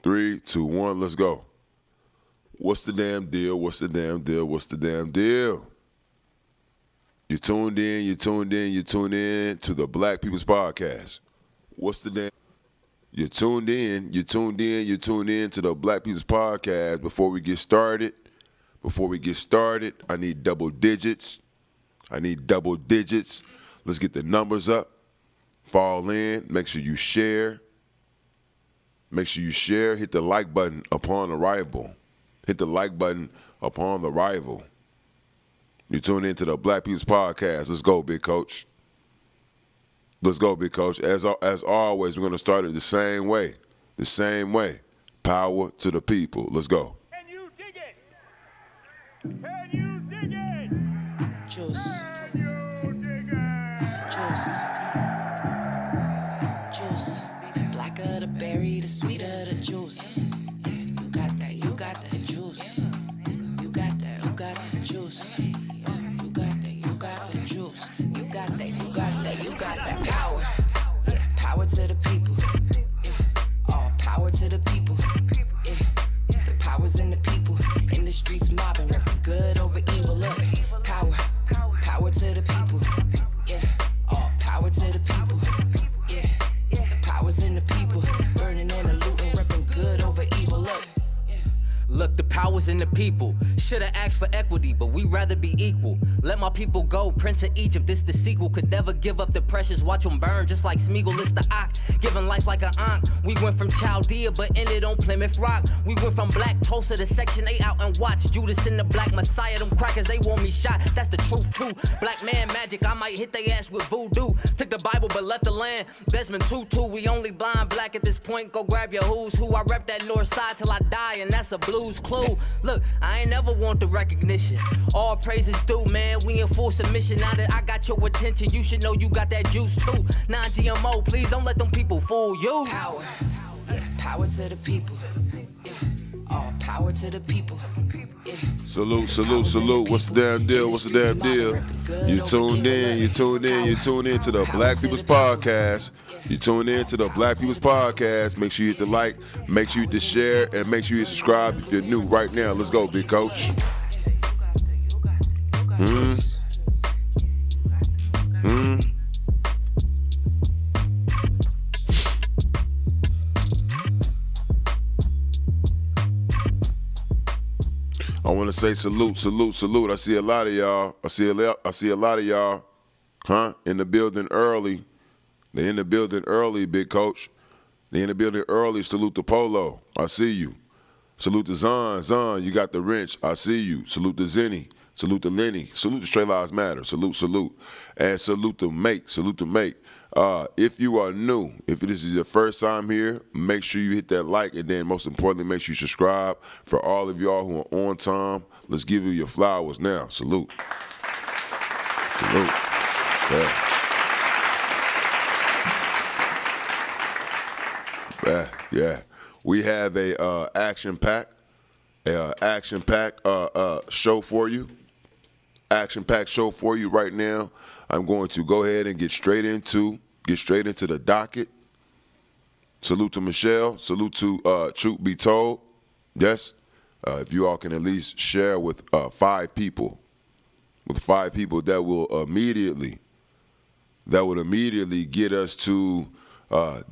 3, 2, 1, let's go. What's the damn deal? What's the damn deal? What's the damn deal? You tuned in to the Black People's Podcast. What's the damn? You tuned in to the Black People's Podcast. Before we get started, I need double digits. Let's get the numbers up. Fall in. Make sure you share. Hit the like button upon arrival. You tune into the Black People's Podcast. Let's go, big coach. As always, we're going to start it the same way. Power to the people. Let's go. Can you dig it? Juice. Blacker the berry, the sweeter the juice. You got that juice. You got the juice. You got the juice. You got that power. Yeah, power to the people. Yeah, all power to the people. Yeah, the power's in the people. In the streets mobbing, repping good over evil. Look, power to the people. Yeah, all power to the people. Yeah, the power's in the people. Burning and a looting, repping good over evil. Look, the power's in the people. Should've asked for equity, but we rather be equal. Let my people go, Prince of Egypt, this the sequel. Could never give up the precious, watch them burn just like Smeagol. It's the Ock, giving life like an Ankh. We went from Chaldea, but ended on Plymouth Rock. We went from Black Tulsa to Section 8 out and watch Judas in the Black Messiah. Them crackers, they want me shot, that's the truth too. Black man magic, I might hit they ass with voodoo. Took the Bible, but left the land. Desmond Tutu, we only blind black at this point. Go grab your who's who. I rep that north side till I die, and that's a blues clue. Look, I ain't never want the recognition. All praises due, man. We in full submission. Now that I got your attention, you should know you got that juice too. Non-GMO, please don't let them people fool you. Power, yeah, power to the people. Yeah, all power to the people. Yeah. Salute. What's the damn deal? You tuned in to the Black People's Podcast. Make sure you hit the like, make sure you hit the share, and make sure you subscribe if you're new right now. Let's go, big coach. I want to say salute. I see a lot of y'all. In the building early. They in the building early, big coach. They in the building early. Salute to Polo. I see you. Salute to Zon, you got the wrench. I see you. Salute to Zenny. Salute to Lenny. Salute to Straight Lives Matter. Salute. And salute to Make. If you are new, if this is your first time here, make sure you hit that like, and then most importantly, make sure you subscribe. For all of y'all who are on time, let's give you your flowers now. Salute. Yeah. We have a action-packed show for you. Action-packed show for you right now. I'm going to go ahead and get straight into the docket. Salute to Michelle. Salute to Truth Be Told. Yes. If you all can at least share with 5 people. With 5 people, that would immediately get us to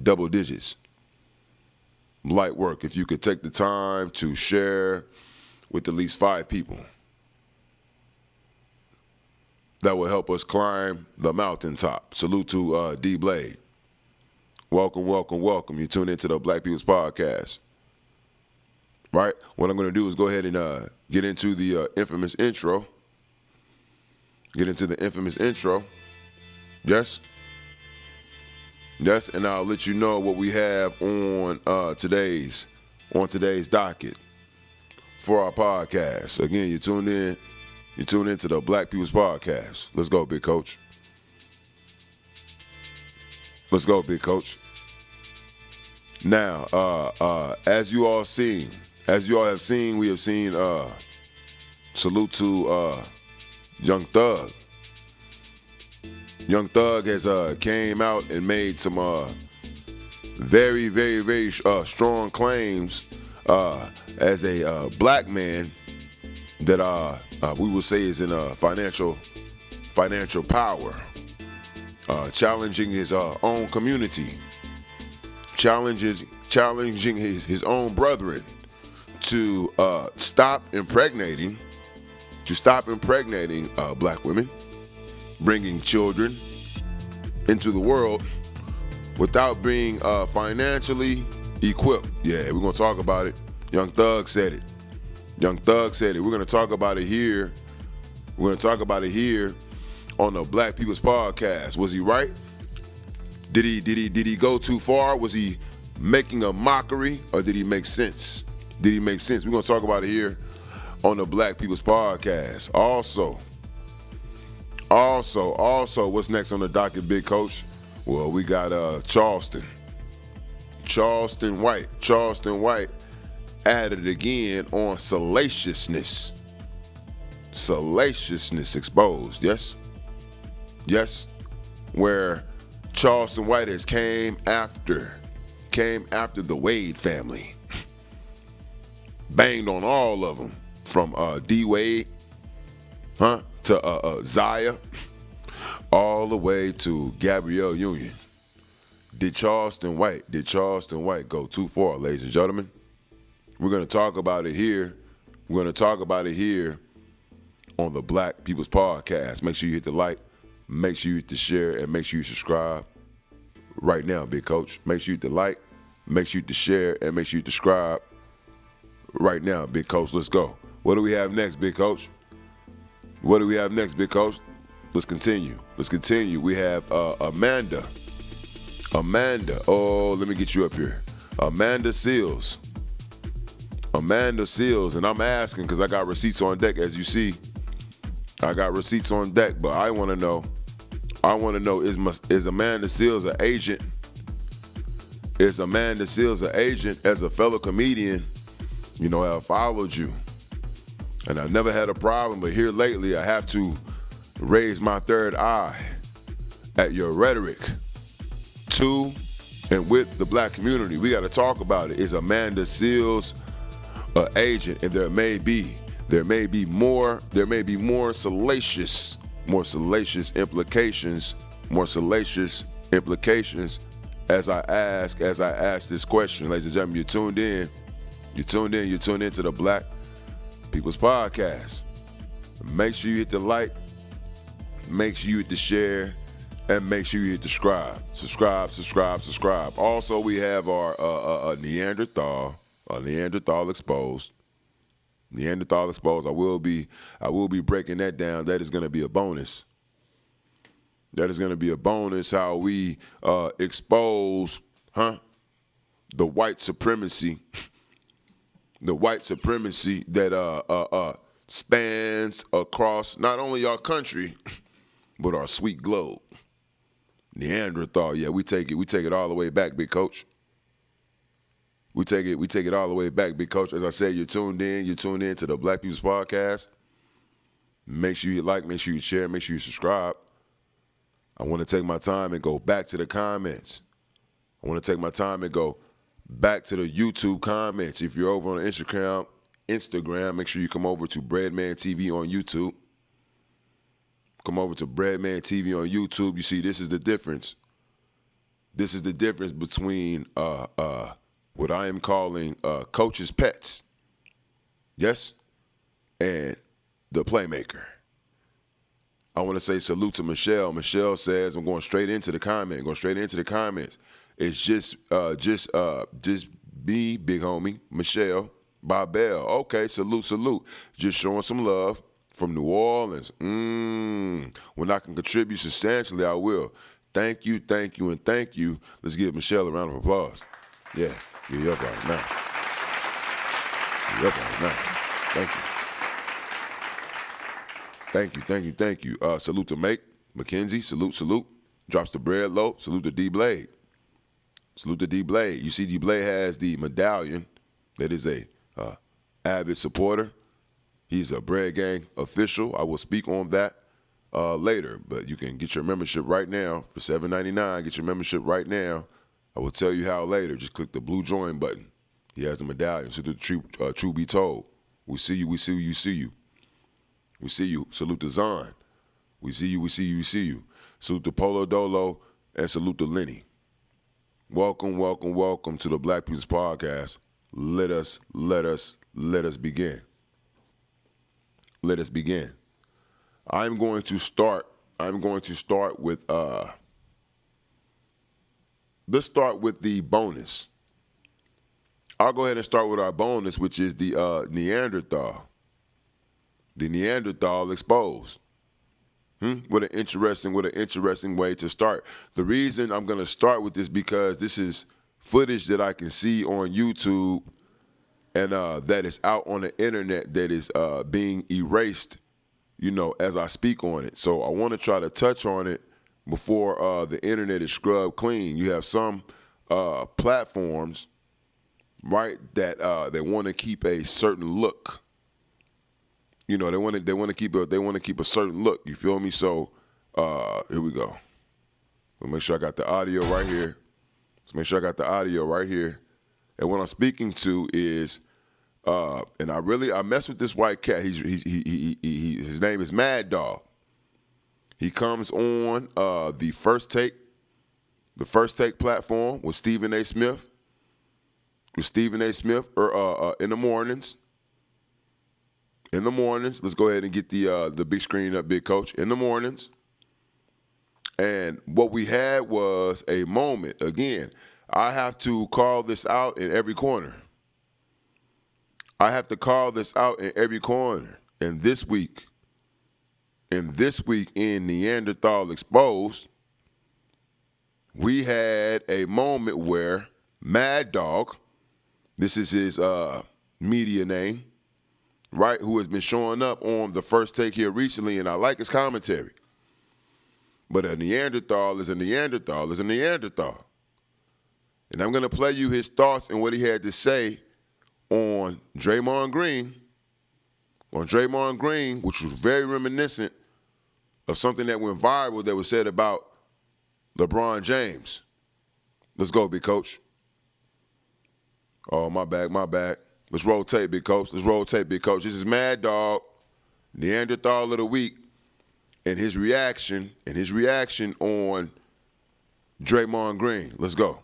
double digits. Light work. If you could take the time to share with at least 5 people, that will help us climb the mountaintop. Salute to D Blade. Welcome. You tune into the Black People's Podcast. Right? What I'm going to do is go ahead and get into the infamous intro. Yes, and I'll let you know what we have on today's docket for our podcast. Again, you tuned into the Black People's Podcast. Let's go, big coach. Now, as you all have seen, we have seen salute to Young Thug. Young Thug has came out and made some very, very, very strong claims as a black man that we will say is in financial power, challenging his own community, challenging his own brethren to stop impregnating black women, bringing children into the world without being financially equipped. Yeah, we're gonna talk about it. Young Thug said it. We're gonna talk about it here. We're gonna talk about it here on the Black People's Podcast. Was he right? Did he go too far? Was he making a mockery, or did he make sense? We're gonna talk about it here on the Black People's Podcast. Also, what's next on the docket, Big Coach? Well, we got Charleston White added again on salaciousness exposed. Yes, where Charleston White has came after the Wade family, banged on all of them, from D Wade to Zaya, all the way to Gabrielle Union. Did Charleston White go too far, ladies and gentlemen? We're going to talk about it here. We're going to talk about it here on the Black People's Podcast. Make sure you hit the like, make sure you hit the share, and make sure you subscribe right now, Big Coach. Make sure you hit the like, make sure you hit the share, and make sure you subscribe right now, Big Coach. Let's go. What do we have next, Big Coach? Let's continue. We have Amanda. Oh, let me get you up here. Amanda Seals, and I'm asking because I got receipts on deck, as you see. I got receipts on deck, but I want to know, is Amanda Seals an agent? Is Amanda Seals an agent? As a fellow comedian, you know, I followed you, and I've never had a problem, but here lately I have to raise my third eye at your rhetoric to and with the black community. We got to talk about it. Is Amanda Seals an agent? And there may be more salacious implications as I ask this question. Ladies and gentlemen, you're tuned in to the Black People's Podcast. Make sure you hit the like, make sure you hit the share, and make sure you hit the subscribe. Also, we have our Neanderthal exposed. I will be breaking that down. That is going to be a bonus. How we expose the white supremacy that spans across not only our country but our sweet globe. Neanderthal, yeah, we take it all the way back, Big Coach. We take it all the way back, Big Coach. As I said, you're tuned in to the Black People's Podcast. Make sure you like, make sure you share, make sure you subscribe. I want to take my time and go back to the comments. I want to take my time and go back to the YouTube comments. If you're over on Instagram, make sure you come over to Breadman TV on YouTube. Come over to Breadman TV on YouTube. You see, this is the difference. This is the difference between what I am calling coach's pets, yes, and the playmaker. I want to say salute to Michelle. Michelle says, I'm going straight into the comments. It's just me, big homie, Michelle Babel. Okay, salute. Just showing some love from New Orleans. When I can contribute substantially, I will. Thank you. Let's give Michelle a round of applause. Yeah, you're up right now. Thank you. Salute to Mackenzie. Salute. Drops the bread low. Salute to D-Blade. You see, D-Blade has the medallion. That is a avid supporter. He's a Breadgang official. I will speak on that later, but you can get your membership right now for $7.99. Get your membership right now I will tell you how later. Just click the blue join button. He has the medallion. So the true be told. We see you, we see you, you see you. We see you. Salute to Zon. We see you, we see you, we see you. Salute to Polo Dolo and salute to Lenny. Welcome, welcome, welcome to the Black People's Podcast. Let us begin. Let us begin. I'm going to start with let's start with the bonus. I'll go ahead and start with our bonus, which is the Neanderthal. The Neanderthal exposed. What an interesting way to start. The reason I'm going to start with this because this is footage that I can see on YouTube and that is out on the internet that is being erased, as I speak on it. So I want to try to touch on it before the internet is scrubbed clean. You have some platforms, right, that they want to keep a certain look. They want to keep a certain look. You feel me? So here we go. So make sure I got the audio right here. And what I'm speaking to is, and I mess with this white cat. His name is Mad Dog. He comes on the First Take platform with Stephen A. Smith. In the mornings. Let's go ahead and get the big screen up, big coach. In the mornings. And what we had was a moment. Again, I have to call this out in every corner. And this week in Neanderthal Exposed, we had a moment where Mad Dog, this is his media name, right, who has been showing up on the First Take here recently, and I like his commentary. But a Neanderthal is a Neanderthal is a Neanderthal. And I'm going to play you his thoughts and what he had to say on Draymond Green, which was very reminiscent of something that went viral that was said about LeBron James. Let's go, big coach. Oh, my bad. Let's roll tape, big coach. This is Mad Dog, Neanderthal of the Week, and his reaction on Draymond Green. Let's go.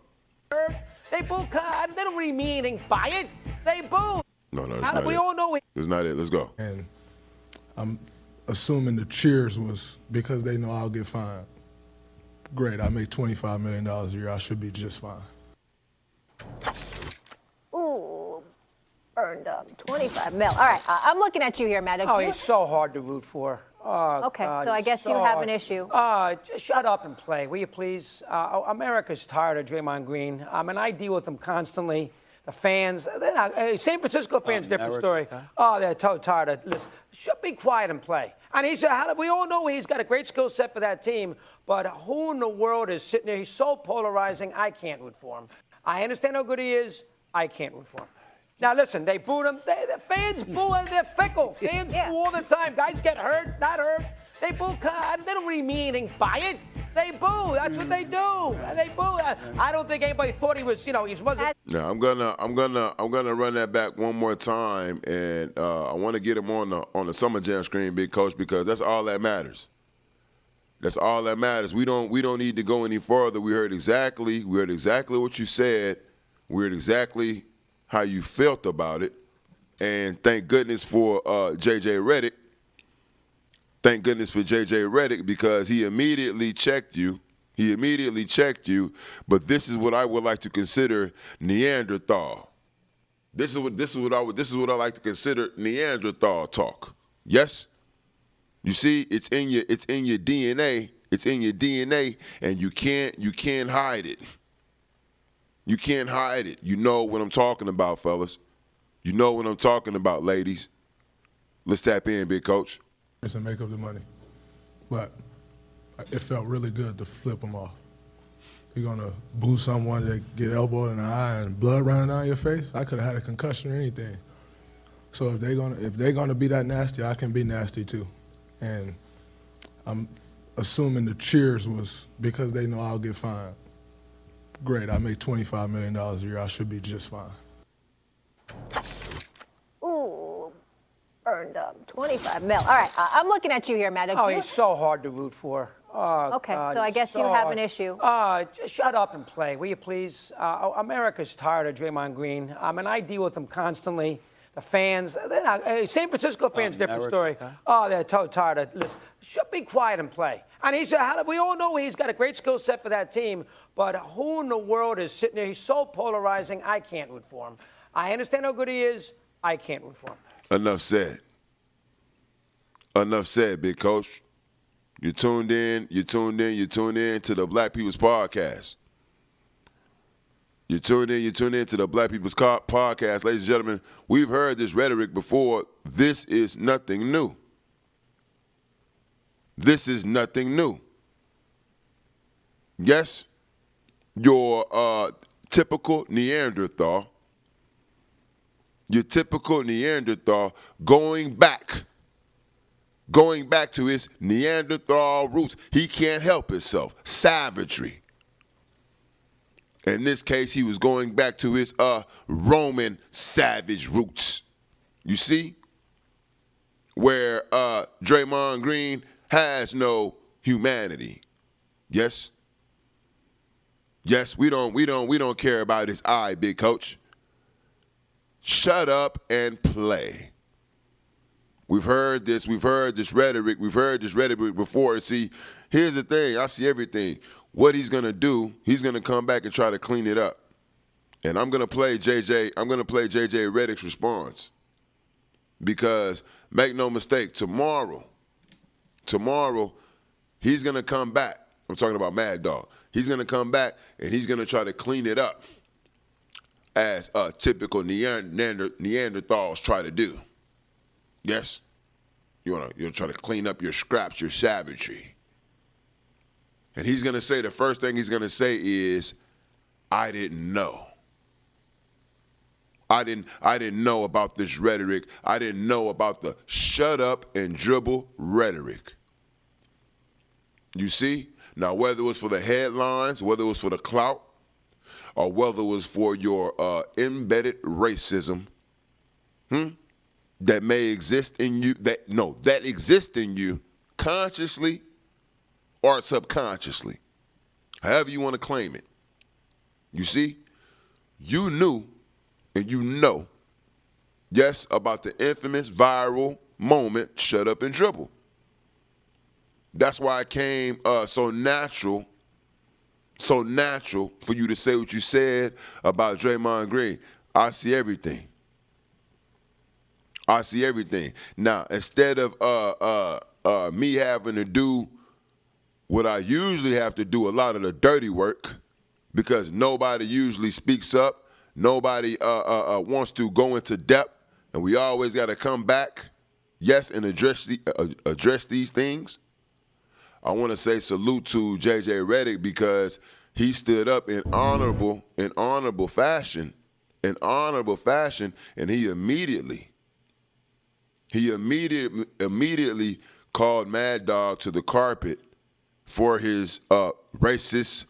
They boo. They don't really mean anything by it. They boo. No, that's How not do we it. all know it? That's not it. Let's go. And I'm assuming the cheers was because they know I'll get fined. Great, I make $25 million a year. I should be just fine. Ooh, burned up. 25 mil. All right, I'm looking at you here, Matt. Oh, he's so hard to root for. Oh, Okay, God, so I he's guess you so have hard. an issue. Just shut up and play, will you please? America's tired of Draymond Green. And I deal with them constantly. The fans, they're not, San Francisco fans, different story. Oh, they're tired of. Listen, be quiet and play. And we all know he's got a great skill set for that team, but who in the world is sitting there? He's so polarizing, I can't root for him. I understand how good he is. I can't root for him. Now, listen, they booed him. The fans boo, and they're fickle. Fans boo all the time. Guys get hurt, not hurt. They boo. They don't really mean anything by it. They boo. That's what they do. They boo. I don't think anybody thought he was, he wasn't. Now I'm gonna run that back one more time, and I want to get him on the Summer Jam screen, big coach, because that's all that matters. That's all that matters. We don't need to go any further. We heard exactly what you said. We heard exactly how you felt about it, and thank goodness for JJ Redick. Thank goodness for JJ Redick because he immediately checked you. But this is what I would like to consider Neanderthal. This is what I like to consider Neanderthal talk. Yes? You see, it's in your DNA. It's in your DNA, and you can't hide it. You can't hide it. You know what I'm talking about, fellas. You know what I'm talking about, ladies. Let's tap in, big coach. And make up the money. But it felt really good to flip them off. You're gonna boo someone that get elbowed in the eye and blood running down your face. I could have had a concussion or anything. So if they're gonna be that nasty, I can be nasty too. And I'm assuming the cheers was because they know I'll get fined. great. I make $25 million a year. I should be just fine. Ooh, earned 25 mil. All right, I'm looking at you here, Matt. Oh, he's so hard to root for. Oh, Okay, God, so I he's guess you so have hard. an issue. Just shut up and play, will you please? America's tired of Draymond Green. And I deal with them constantly. The fans, they're not, San Francisco fans, different story. Oh, they're tired of. Listen, be quiet and play. And we all know he's got a great skill set for that team, but who in the world is sitting there? He's so polarizing. I can't root for him. I understand how good he is. I can't root for him. Enough said. Enough said, big coach. You tuned in to the Black People's Podcast. You tuned in to the Black People's Podcast. Ladies and gentlemen, we've heard this rhetoric before. This is nothing new. This is nothing new. Yes, your typical Neanderthal, going back to his Neanderthal roots. He can't help himself. Savagery. In this case, he was going back to his Roman savage roots. You see? Where Draymond Green has no humanity. Yes? Yes, we don't care about his eye, big coach. Shut up and play. We've heard this rhetoric before. See, here's the thing. I see everything. What he's gonna do, he's gonna come back and try to clean it up. And I'm gonna play JJ Redick's response. Because make no mistake, tomorrow, he's gonna come back. I'm talking about Mad Dog. He's gonna come back and he's gonna try to clean it up as typical Neanderthals try to do. Yes? You wanna try to clean up your scraps, your savagery. And he's gonna say, the first thing he's gonna say is, I didn't know. I didn't know about this rhetoric. I didn't know about the shut up and dribble rhetoric. You see? Now, whether it was for the headlines, whether it was for the clout, or whether it was for your embedded racism, that may exist in you, that exists in you consciously or subconsciously, however you want to claim it. You see, you knew and you know, yes, about the infamous viral moment, shut up and dribble. That's why it came so natural for you to say what you said about Draymond Green. I see everything. Now, instead of me having to do what I usually have to do, a lot of the dirty work, because nobody usually speaks up, nobody wants to go into depth, and we always got to come back, yes, and address these things. I want to say salute to JJ Redick, because he stood up in honorable fashion, and he immediately called Mad Dog to the carpet for his racist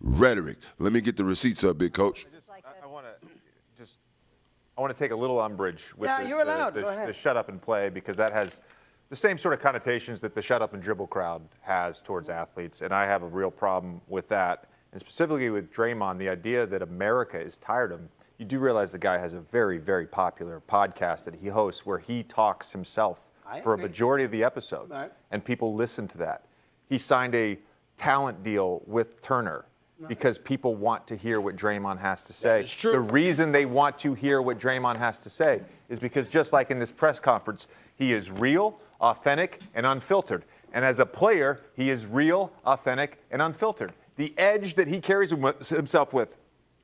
rhetoric. Let me get the receipts up, big coach. I want to take a little umbrage with the shut up and play, because that has the same sort of connotations that the shut up and dribble crowd has towards athletes, and I have a real problem with that. And specifically with Draymond, the idea that America is tired of him. You do realize the guy has a very, very popular podcast that he hosts where he talks himself for a majority of the episode, and people listen to that. He signed a talent deal with Turner because people want to hear what Draymond has to say. It's true. The reason they want to hear what Draymond has to say is because, just like in this press conference, he is real, authentic, and unfiltered. And as a player, he is real, authentic, and unfiltered. The edge that he carries himself with,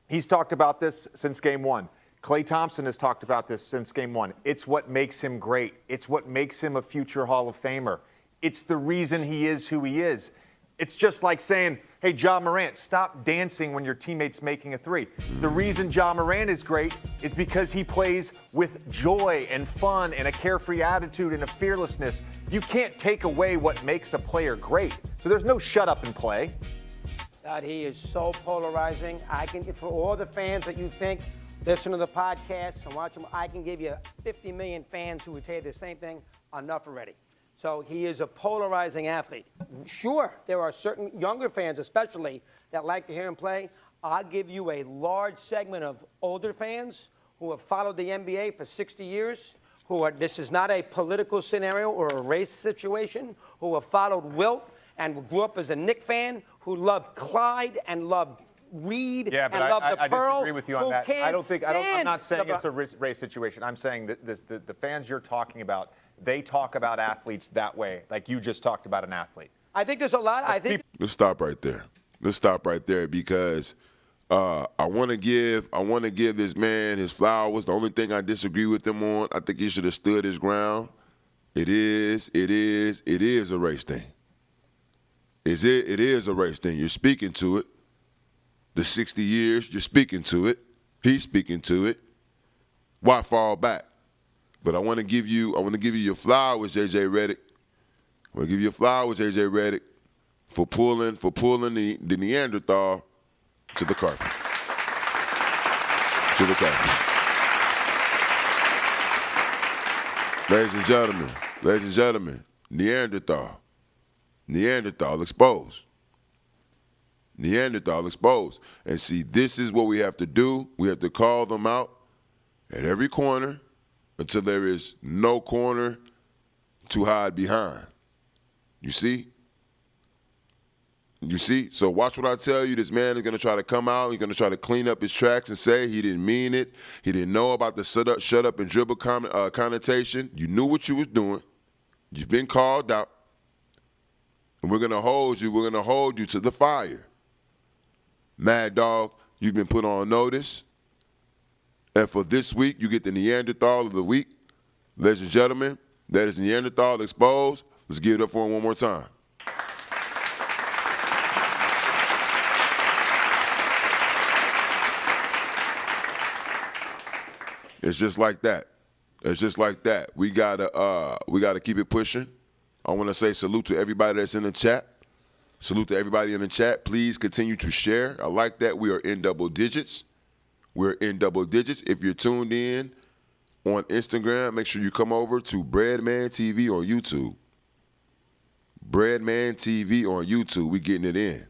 he's talked about this since game one. Klay Thompson has talked about this since game one. It's what makes him great. It's what makes him a future Hall of Famer. It's the reason he is who he is. It's just like saying, hey, Ja Morant, stop dancing when your teammate's making a three. The reason Ja Morant is great is because he plays with joy and fun and a carefree attitude and a fearlessness. You can't take away what makes a player great. So there's no shut up and play. that he is so polarizing. I can, for all the fans that you think listen to the podcast and watch him, I can give you 50 million fans who would tell you the same thing. Enough already. So he is a polarizing athlete. Sure, there are certain younger fans, especially, that like to hear him play. I'll give you a large segment of older fans who have followed the NBA for 60 years, who are, this is not a political scenario or a race situation, who have followed Wilt and grew up as a Knick fan, who loved Clyde and loved Reed and loved the Pearl. I disagree with you on that. I'm not saying it's a race situation. I'm saying that the fans you're talking about, they talk about athletes that way, like you just talked about an athlete. I think there's a lot. Let's stop right there. Let's stop right there because I want to give this man his flowers. The only thing I disagree with him on, I think he should have stood his ground. It is a race thing. It is a race thing. You're speaking to it. The 60 years, you're speaking to it. He's speaking to it. Why fall back? But I want to give you your flowers, JJ Redick. I want to give you your flowers, JJ Redick, for pulling the Neanderthal to the carpet. To the carpet. Ladies and gentlemen, Neanderthal exposed. Neanderthal exposed. And see, this is what we have to do. We have to call them out at every corner until there is no corner to hide behind. You see? You see? So watch what I tell you. This man is going to try to come out. He's going to try to clean up his tracks and say he didn't mean it. He didn't know about the shut up and dribble connotation. You knew what you was doing. You've been called out. And we're going to hold you. We're going to hold you to the fire. Mad Dog, you've been put on notice. And for this week, you get the Neanderthal of the week. Ladies and gentlemen, that is Neanderthal exposed. Let's give it up for him one more time. It's just like that. It's just like that. We gotta keep it pushing. I want to say salute to everybody that's in the chat. Salute to everybody in the chat. Please continue to share. I like that. We are in double digits. We're in double digits. If you're tuned in on Instagram, make sure you come over to Breadman TV on YouTube. Breadman TV on YouTube. We're getting it in.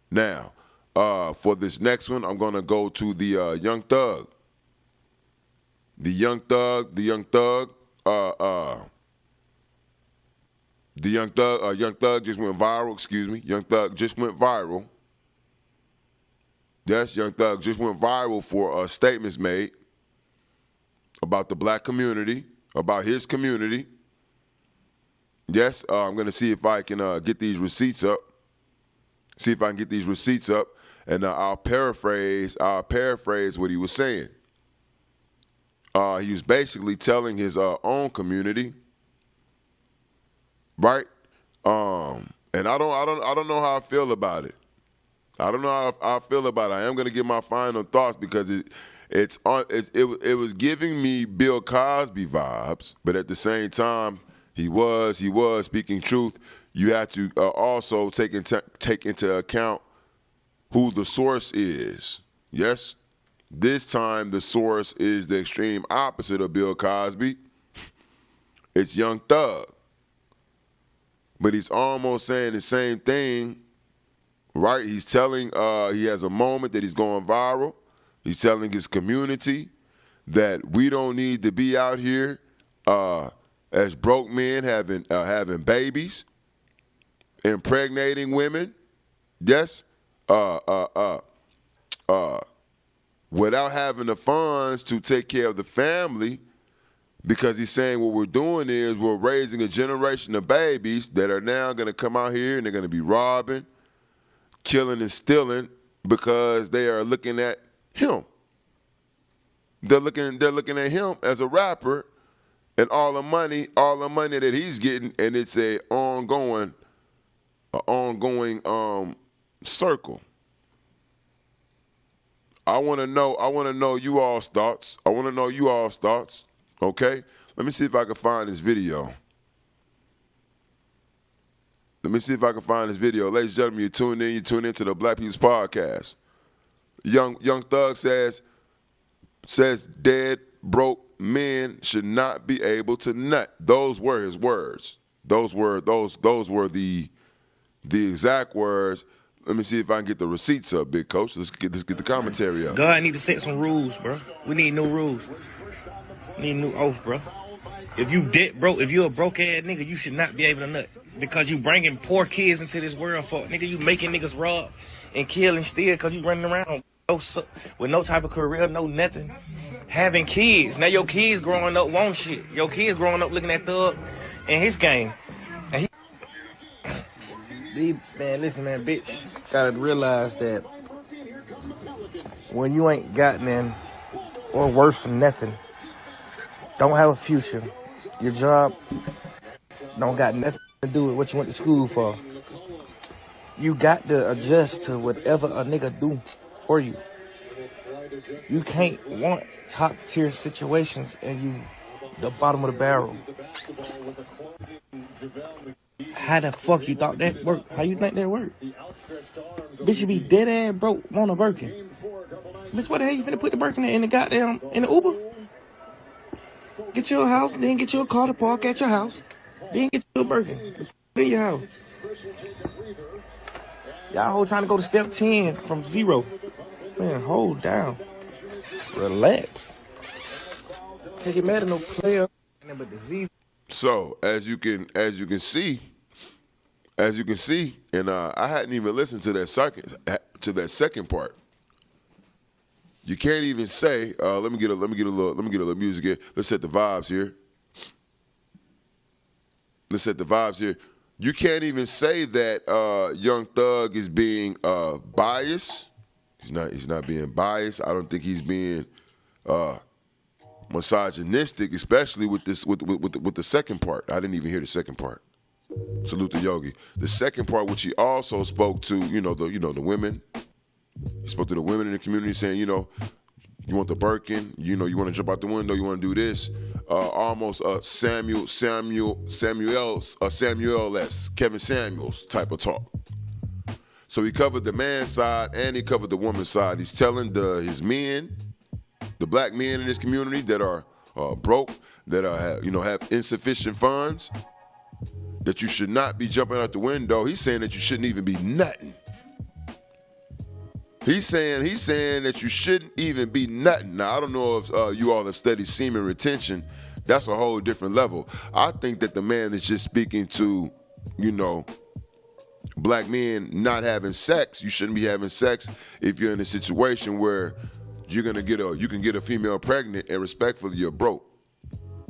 Now, for this next one, I'm going to go to the Young Thug. Young Thug just went viral, excuse me. Young Thug just went viral. Yes, Young Thug just went viral for statements made about the black community, about his community. Yes, I'm going to see if I can get these receipts up. See if I can get these receipts up, and I'll paraphrase what he was saying. He was basically telling his own community, right? And I don't know how I feel about it. I don't know how I feel about it. I am going to give my final thoughts because it was giving me Bill Cosby vibes, but at the same time, he was speaking truth. You have to also take into account who the source is. Yes, this time the source is the extreme opposite of Bill Cosby. It's Young Thug. But he's almost saying the same thing, right? He's telling, he has a moment that he's going viral. He's telling his community that we don't need to be out here as broke men having babies, impregnating women, yes, without having the funds to take care of the family, because he's saying what we're doing is we're raising a generation of babies that are now going to come out here and they're going to be robbing, killing, and stealing because they are looking at him. They're looking at him as a rapper and all the money that he's getting, and it's an ongoing circle. I want to know you all's thoughts. Okay? Let me see if I can find this video. Let me see if I can find this video. Ladies and gentlemen, you tune into the Black People's Podcast. Young Thug says dead broke men should not be able to nut. Those were his words. Those were the exact words. Let me see if I can get the receipts up, big coach. Let's get the commentary up. God need to set some rules, bro. We need new rules. We need new oath, bro. If you if you a broke ass nigga, you should not be able to nut because you bringing poor kids into this world for nigga. You making niggas rob and kill and steal because you running around with no type of career, no nothing. Having kids. Now your kids growing up want shit. Your kids growing up looking at Thug and his game. And man, listen, man, bitch. Gotta realize that when you ain't got none or worse than nothing, don't have a future, your job don't got nothing to do with what you went to school for. You got to adjust to whatever a nigga do for you. You can't want top tier situations and you the bottom of the barrel. How the fuck you thought that worked? How you think that worked? Bitch, you be dead ass broke, want a Birkin. Bitch, what the hell you finna put the Birkin in the Uber? Get you a house, then get you a car to park at your house, then get you a Birkin in your house. Y'all whole trying to go to step 10 from 0. Man, hold down. Relax. Can't get mad at no player. But disease. So as you can see, and I hadn't even listened to that second part. You can't even say. Let me get a little music here. Let's set the vibes here. You can't even say that Young Thug is being biased. He's not being biased. I don't think he's being misogynistic, especially with the second part. I didn't even hear the second part. Salute to Yogi. The second part, which he also spoke to, the women. He spoke to the women in the community, saying, you want the Birkin, you want to jump out the window, you want to do this. Almost Samuel-esque, Kevin Samuels type of talk. So he covered the man's side and he covered the woman's side. He's telling his men, the black men in this community that are broke, that have insufficient funds, that you should not be jumping out the window. He's saying that you shouldn't even be nutting. He's saying that you shouldn't even be nutting. Now, I don't know if you all have studied semen retention. That's a whole different level. I think that the man is just speaking to, black men not having sex. You shouldn't be having sex if you're in a situation where you can get a female pregnant and respectfully you're broke.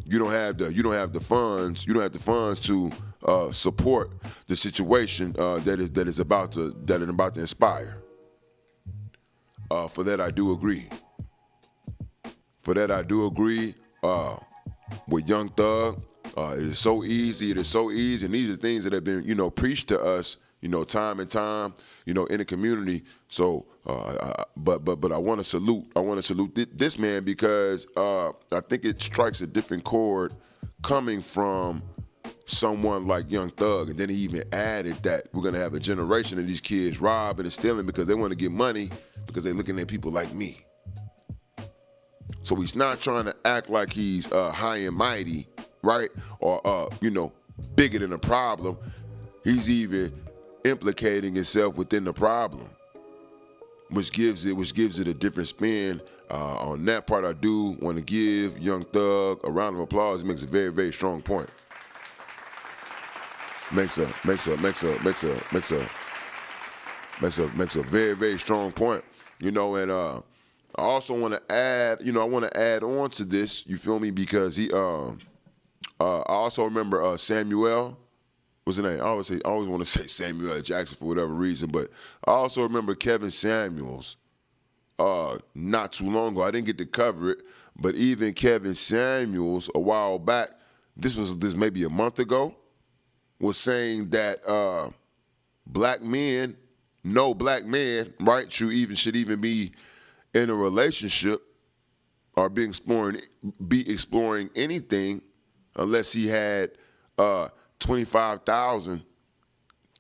You don't have the funds to support the situation that is about to inspire. For that I do agree. With Young Thug. It is so easy, and these are things that have been, preached to us, time and time, in the community. So, but I want to salute this man because I think it strikes a different chord coming from someone like Young Thug, and then he even added that we're gonna have a generation of these kids robbing and stealing because they want to get money because they're looking at people like me. So he's not trying to act like he's high and mighty, right? Or bigger than a problem. He's even implicating himself within the problem, which gives it a different spin. On that part, I do want to give Young Thug a round of applause. He makes a very, very strong point. Makes a very, very strong point. And I also want to add, on to this, you feel me? Because I also remember Samuel, what's his name? I always want to say Samuel L. Jackson for whatever reason, but I also remember Kevin Samuels not too long ago. I didn't get to cover it, but even Kevin Samuels a while back, this maybe a month ago, was saying that no black man, right, should even be in a relationship or be exploring anything unless he had $25,000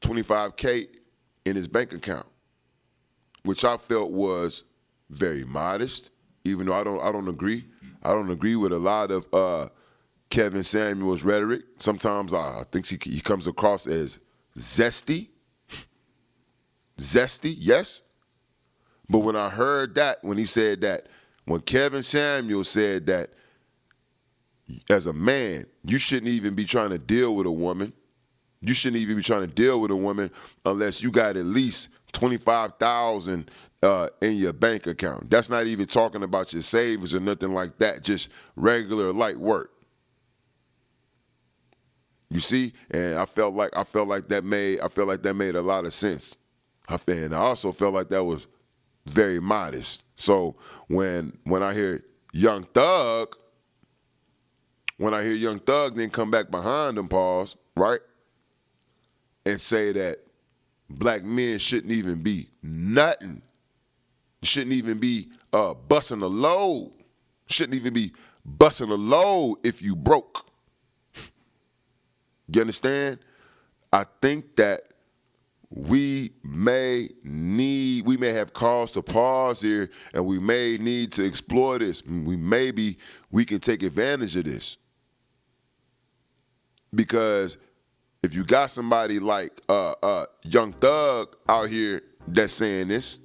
$25K in his bank account, which I felt was very modest, even though I don't agree. I don't agree with a lot of Kevin Samuels' rhetoric. Sometimes I think he comes across as zesty. Zesty, yes. But when I heard that, when he said that, when Kevin Samuels said that, as a man, you shouldn't even be trying to deal with a woman. You shouldn't even be trying to deal with a woman unless you got at least $25,000 in your bank account. That's not even talking about your savings or nothing like that. Just regular light work. You see, and I felt like that made a lot of sense. And I also felt like that was very modest. So when I hear Young Thug, then come back behind him, pause, right, and say that black men shouldn't even be nothing, shouldn't even be busting a load, shouldn't even be busting a load if you broke. You understand? I think that we may have cause to pause here, and we may need to explore this. We can take advantage of this. Because if you got somebody like Young Thug out here that's saying this,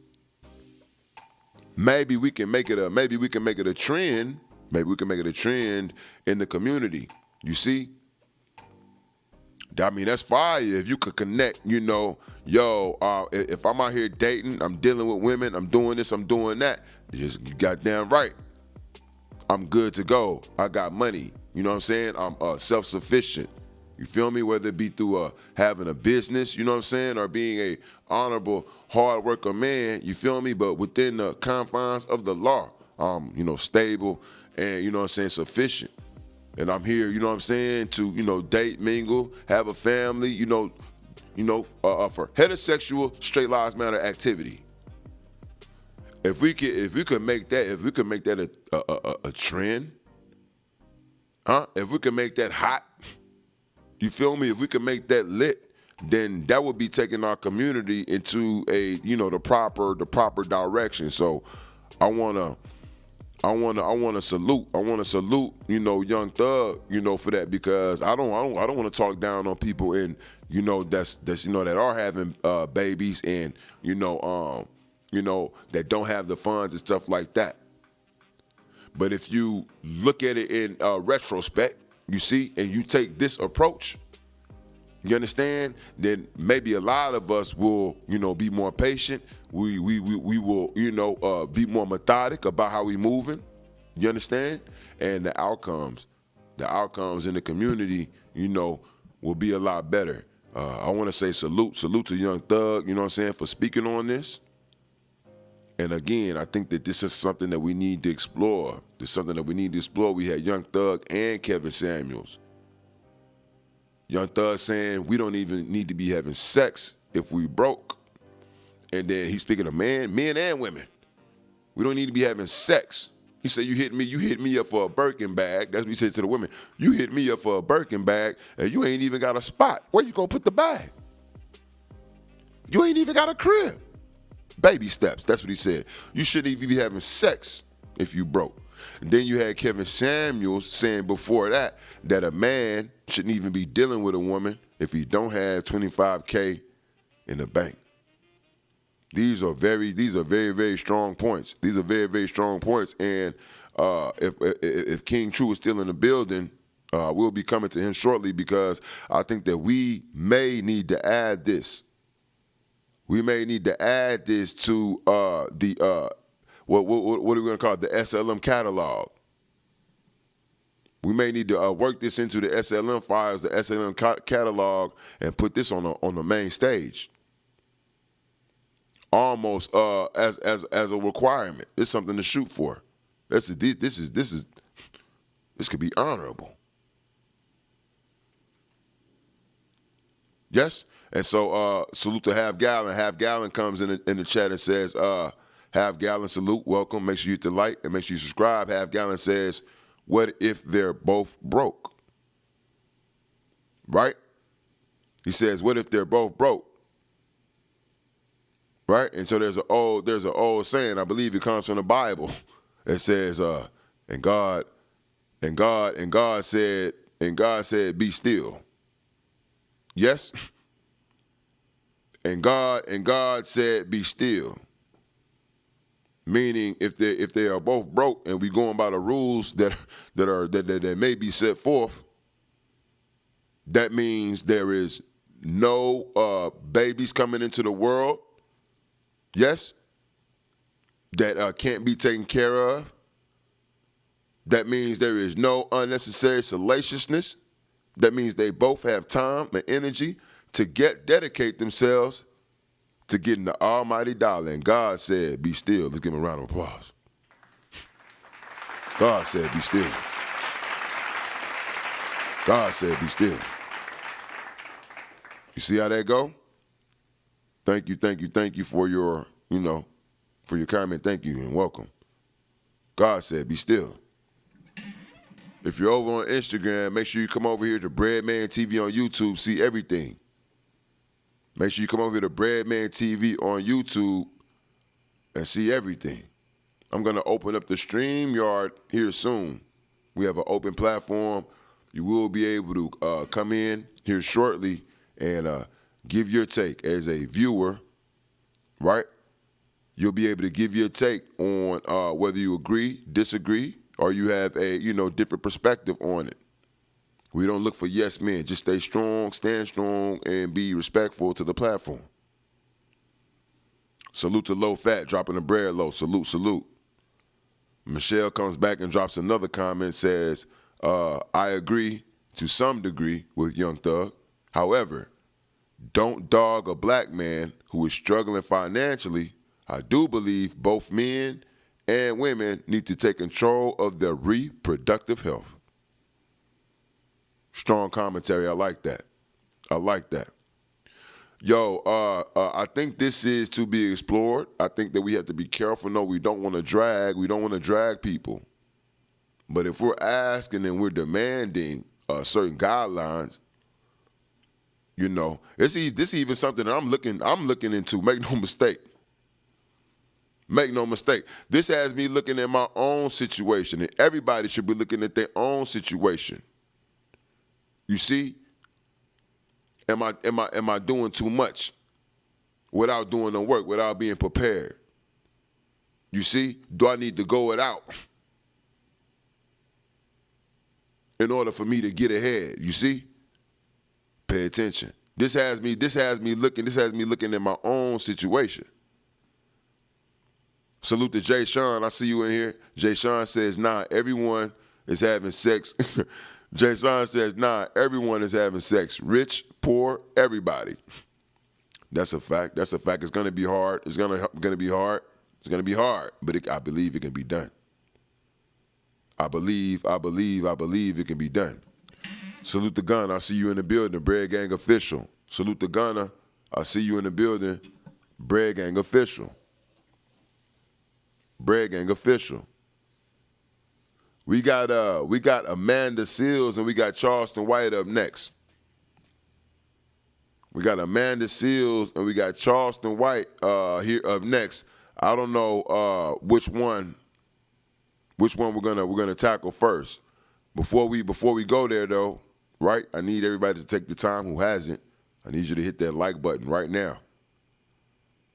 maybe we can make it a trend. Maybe we can make it a trend in the community. You see? I mean, that's fire if you could connect, if I'm out here dating, I'm dealing with women, I'm doing this, I'm doing that, you goddamn right. I'm good to go. I got money. You know what I'm saying? I'm self-sufficient. You feel me? Whether it be through having a business, you know what I'm saying, or being a honorable, hard worker man, you feel me? But within the confines of the law, stable and, you know what I'm saying, sufficient. And I'm here, you know what I'm saying, to, date, mingle, have a family, for heterosexual, straight lives matter activity. If we could make that a trend, if we could make that hot, you feel me? If we could make that lit, then that would be taking our community into the proper direction. So I wanna salute. Young Thug, for that, because I don't want to talk down on people that are having babies and that don't have the funds and stuff like that. But if you look at it in retrospect, you see, and you take this approach, you understand, then maybe a lot of us will, be more patient. We will, be more methodic about how we moving. You understand? And the outcomes in the community, will be a lot better. I want to say salute to Young Thug, for speaking on this. And again, I think that this is something that we need to explore. We had Young Thug and Kevin Samuels. Young Thug saying we don't even need to be having sex if we broke. And then he's speaking of men and women. We don't need to be having sex. He said, you hit me up for a Birkin bag. That's what he said to the women. You hit me up for a Birkin bag and you ain't even got a spot. Where you gonna put the bag? You ain't even got a crib. Baby steps, that's what he said. You shouldn't even be having sex if you broke. And then you had Kevin Samuels saying before that a man shouldn't even be dealing with a woman if he don't have $25K in the bank. These are very, very strong points. These are very, very strong points. And if King True is still in the building, we'll be coming to him shortly, because I think that we may need to add this. We may need to add this to the what are we going to call it? The SLM catalog. We may need to work this into the SLM files, the SLM catalog, and put this on the main stage. Almost as a requirement. It's something to shoot for. This could be honorable. Yes? And so salute to Half Gallon. Half Gallon comes in the chat and says, Half Gallon, salute, welcome. Make sure you hit the like and make sure you subscribe. Half Gallon says, what if they're both broke? Right? He says, what if they're both broke? Right? And so there's an old saying, I believe it comes from the Bible. It says, and God said, be still. Yes? And God said, be still. Meaning, if they are both broke and we going by the rules that may be set forth, that means there is no babies coming into the world. Yes, that can't be taken care of. That means there is no unnecessary salaciousness. That means they both have time and energy to dedicate themselves to getting the almighty dollar. And God said, be still. Let's give him a round of applause. God said, be still. God said, be still. You see how that go? Thank you for your, for your comment. Thank you and welcome. God said, be still. If you're over on Instagram, make sure you come over here to Breadman TV on YouTube, see everything. Make sure you come over here to Breadman TV on YouTube and see everything. I'm going to open up the StreamYard here soon. We have an open platform. You will be able to come in here shortly and give your take as a viewer, right? You'll be able to give your take on whether you agree, disagree, or you have a, different perspective on it. We don't look for yes men. Just stay strong, stand strong, and be respectful to the platform. Salute to Low Fat, dropping the bread low. Salute, salute. Michelle comes back and drops another comment, says, I agree to some degree with Young Thug. However, don't dog a black man who is struggling financially. I do believe both men and women need to take control of their reproductive health. Strong commentary. I like that. I like that. Yo, I think this is to be explored. I think that we have to be careful. No, we don't want to drag. We don't want to drag people. But if we're asking and we're demanding certain guidelines, this is even something that I'm looking into. Make no mistake. Make no mistake. This has me looking at my own situation, and everybody should be looking at their own situation. You see, am I doing too much without doing the work, without being prepared? You see, do I need to go it out in order for me to get ahead? You see, pay attention. This has me looking at my own situation. Salute to Jay Sean. I see you in here. Jay Sean says, nah, everyone is having sex. Jay Sean says, nah, everyone is having sex. Rich, poor, everybody. That's a fact. That's a fact. It's going to be hard. It's going to be hard. It's going to be hard. But I believe it can be done. I believe it can be done. Salute the Gunner. I see you in the building. Breadgang official. Salute the Gunner. I see you in the building. Breadgang official. Breadgang official. We got Amanda Seals and we got Charleston White up next. We got Amanda Seals and we got Charleston White here up next. I don't know which one we're gonna tackle first. Before we go there though, right? I need everybody to take the time who hasn't. I need you to hit that like button right now.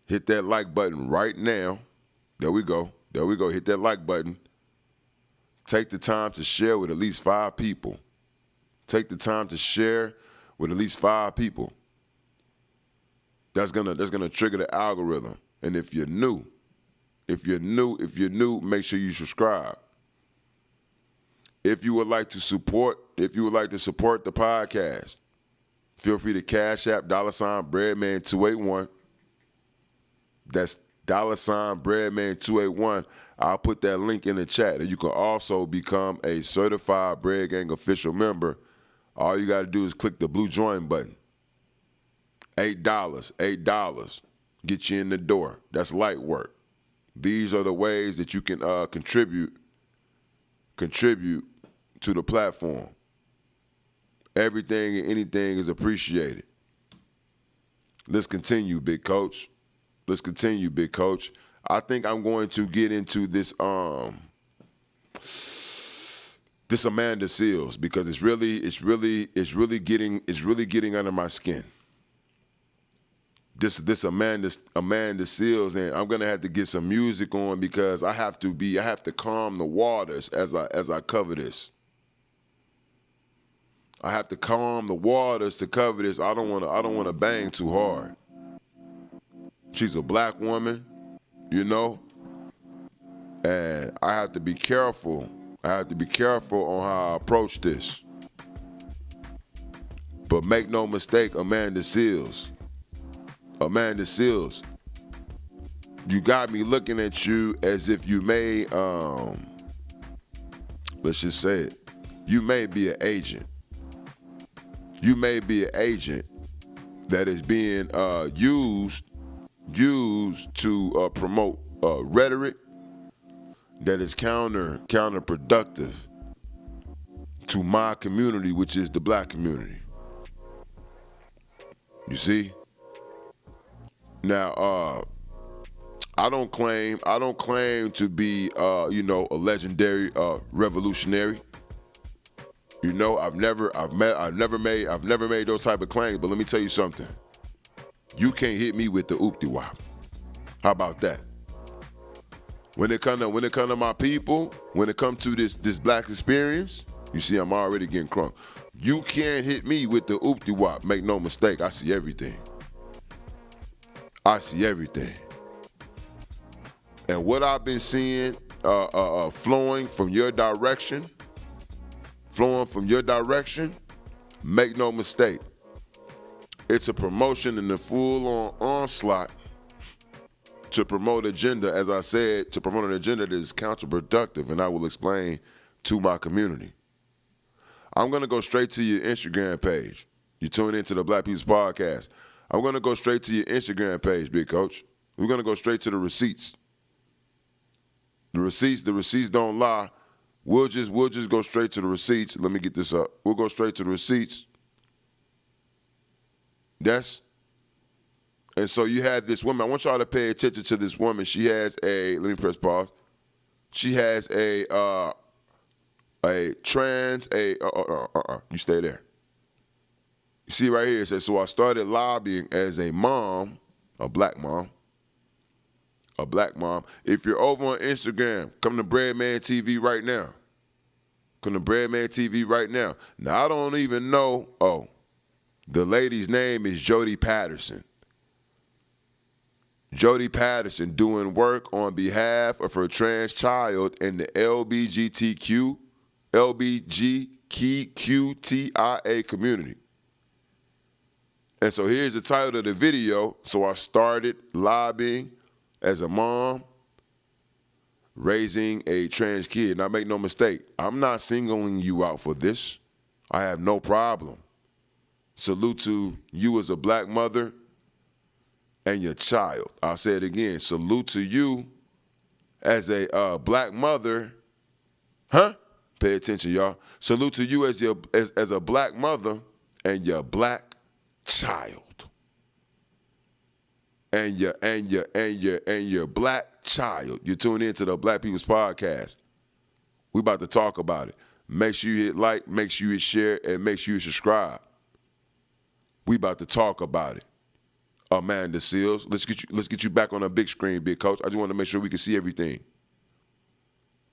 Hit that like button right now. There we go. Hit that like button. Take the time to share with at least 5 people. Take the time to share with at least 5 people. That's gonna trigger the algorithm. And if you're new, make sure you subscribe. If you would like to support the podcast, feel free to Cash App $Breadman281. That's $Breadman281. I'll put that link in the chat. And you can also become a certified Breadgang official member. All you got to do is click the blue join button. $8. Get you in the door. That's light work. These are the ways that you can contribute to the platform. Everything and anything is appreciated. Let's continue, big coach. Let's continue, big coach. I think I'm going to get into this this Amanda Seals because it's really getting under my skin. This Amanda Seals, and I'm gonna have to get some music on because I have to calm the waters as I cover this. I have to calm the waters to cover this. I don't wanna bang too hard. She's a black woman, you know, and I have to be careful. I have to be careful on how I approach this. But make no mistake, Amanda Seals, you got me looking at you as if you may, let's just say it, you may be an agent. You may be an agent that is being used to promote rhetoric that is counterproductive to my community, which is the black community. You see? Now, I don't claim to be a legendary revolutionary. You know, I've never made those type of claims, but let me tell you something. You can't hit me with the oop-de-wop. How about that? When it come to my people, when it comes to this black experience, you see I'm already getting crunk. You can't hit me with the oop-de-wop. Make no mistake, I see everything. I see everything. And what I've been seeing flowing from your direction, make no mistake, it's a promotion and a full-on onslaught to promote agenda, as I said, to promote an agenda that is counterproductive, and I will explain to my community. I'm going to go straight to your Instagram page. You tune into the Black People's Podcast. I'm going to go straight to your Instagram page, big coach. We're going to go straight to the receipts. The receipts don't lie. We'll just go straight to the receipts. Let me get this up. We'll go straight to the receipts. Yes. And so you had this woman. I want y'all to pay attention to this woman. She has let me press pause. She has you stay there. You see right here, it says, so I started lobbying as a mom, a black mom. If you're over on Instagram, come to Breadman TV right now. Now, I don't even know, the lady's name is Jody Patterson. Jody Patterson doing work on behalf of her trans child in the LBGQTIA community. And so here's the title of the video. So I started lobbying as a mom raising a trans kid. Now make no mistake, I'm not singling you out for this. I have no problem. Salute to you as a black mother and your child. I'll say it again. Salute to you as a black mother. Huh? Pay attention, y'all. Salute to you as a black mother and your black child. And your black child. You tune into the Black People's Podcast. We about to talk about it. Make sure you hit like, make sure you hit share, and make sure you subscribe. We about to talk about it. Amanda Seals, let's get you back on a big screen, big coach. I just want to make sure we can see everything.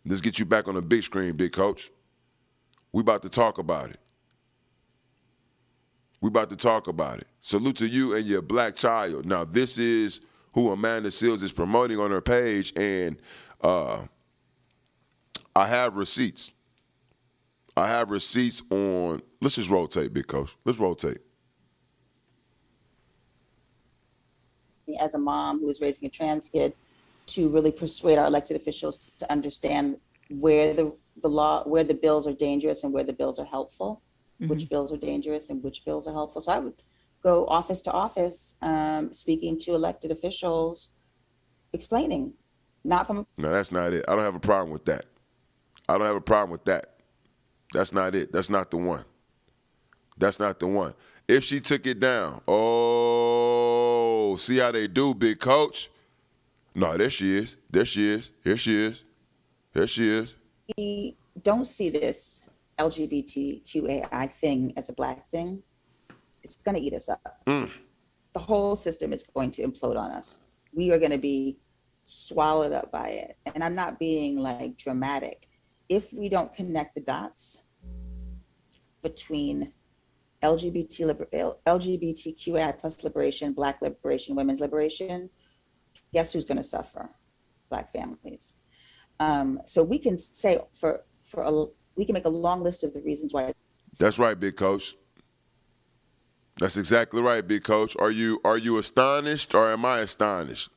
Let's get you back on a big screen, big coach. We about to talk about it. Salute to you and your black child. Now, this is who Amanda Seals is promoting on her page, and I have receipts. On, let's just rotate, big coach. Let's rotate. As a mom who is raising a trans kid, to really persuade our elected officials to understand where the bills are dangerous and where the bills are helpful, which bills are dangerous and which bills are helpful. So I would go office to office, speaking to elected officials, explaining, not from. No, that's not it. I don't have a problem with that. That's not it. That's not the one. That's not the one. If she took it down, oh, Oh, see how they do, big coach? No, there she is. There she is. Here she is. There she is. We don't see this LGBTQAI thing as a Black thing. It's going to eat us up. The whole system is going to implode on us. We are going to be swallowed up by it. And I'm not being like dramatic. If we don't connect the dots between LGBTQAI plus liberation, Black liberation, women's liberation, guess who's going to suffer? Black families. So we can say we can make a long list of the reasons why. That's right, big coach. That's exactly right, big coach. Are you astonished or am I astonished?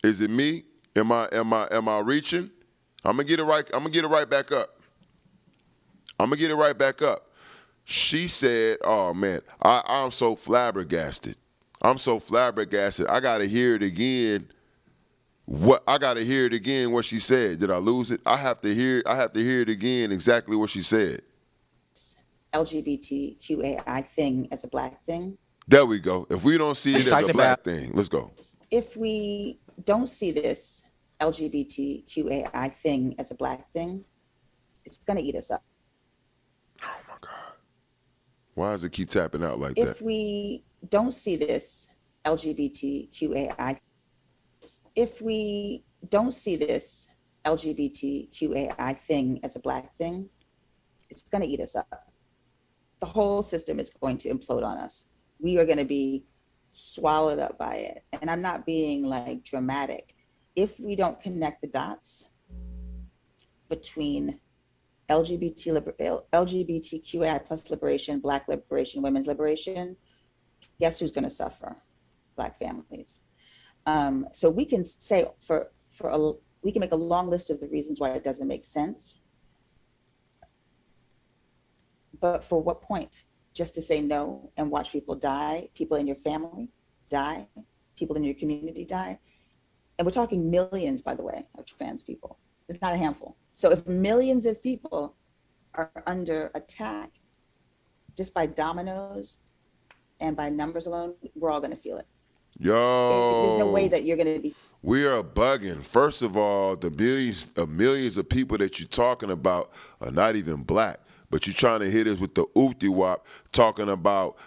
Is it me? Am I reaching? I'm gonna get it right. I'm gonna get it right back up. I'm gonna get it right back up. She said, "Oh man, I'm so flabbergasted. I'm so flabbergasted. I gotta hear it again. I gotta hear it again. What she said? Did I lose it? I have to hear it again. Exactly what she said. LGBTQAI thing as a Black thing. There we go. If we don't see it as a Black thing, let's go. If we don't see this LGBTQAI thing as a Black thing, it's going to eat us up. Oh my God. Why does it keep tapping out like that? If we don't see this LGBTQAI, if we don't see this LGBTQAI thing as a Black thing, it's going to eat us up. The whole system is going to implode on us. We are going to be swallowed up by it. And I'm not being like dramatic. If we don't connect the dots between LGBTQAI plus liberation, Black liberation, women's liberation, guess who's going to suffer? Black families. So we can say we can make a long list of the reasons why it doesn't make sense. But for what point? Just to say no and watch people die, people in your family die, people in your community die. And we're talking millions, by the way, of trans people. It's not a handful. So if millions of people are under attack just by dominoes and by numbers alone, we're all going to feel it. Yo. There's no way that you're going to be. We are bugging. First of all, the millions of people that you're talking about are not even Black. But you're trying to hit us with the oopty-wop, talking about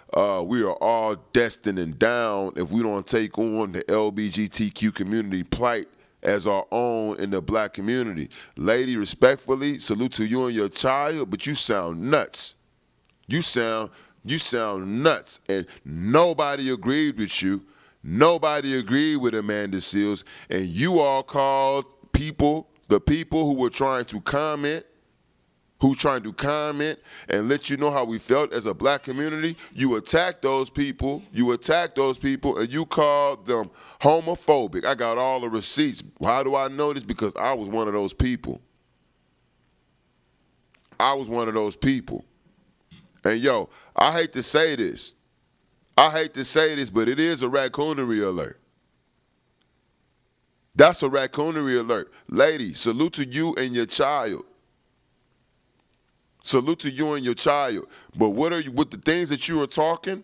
we are all destined and down if we don't take on the LGBTQ community plight as our own in the Black community. Lady, respectfully, salute to you and your child, but you sound nuts. You sound nuts. And nobody agreed with you. Nobody agreed with Amanda Seales. And you all called the people who were trying to comment and let you know how we felt as a Black community. You attacked those people, and you called them homophobic. I got all the receipts. How do I know this? Because I was one of those people. And yo, I hate to say this, but it is a raccoonery alert. That's a raccoonery alert. Lady, salute to you and your child. Salute to you and your child. But with the things that you are talking,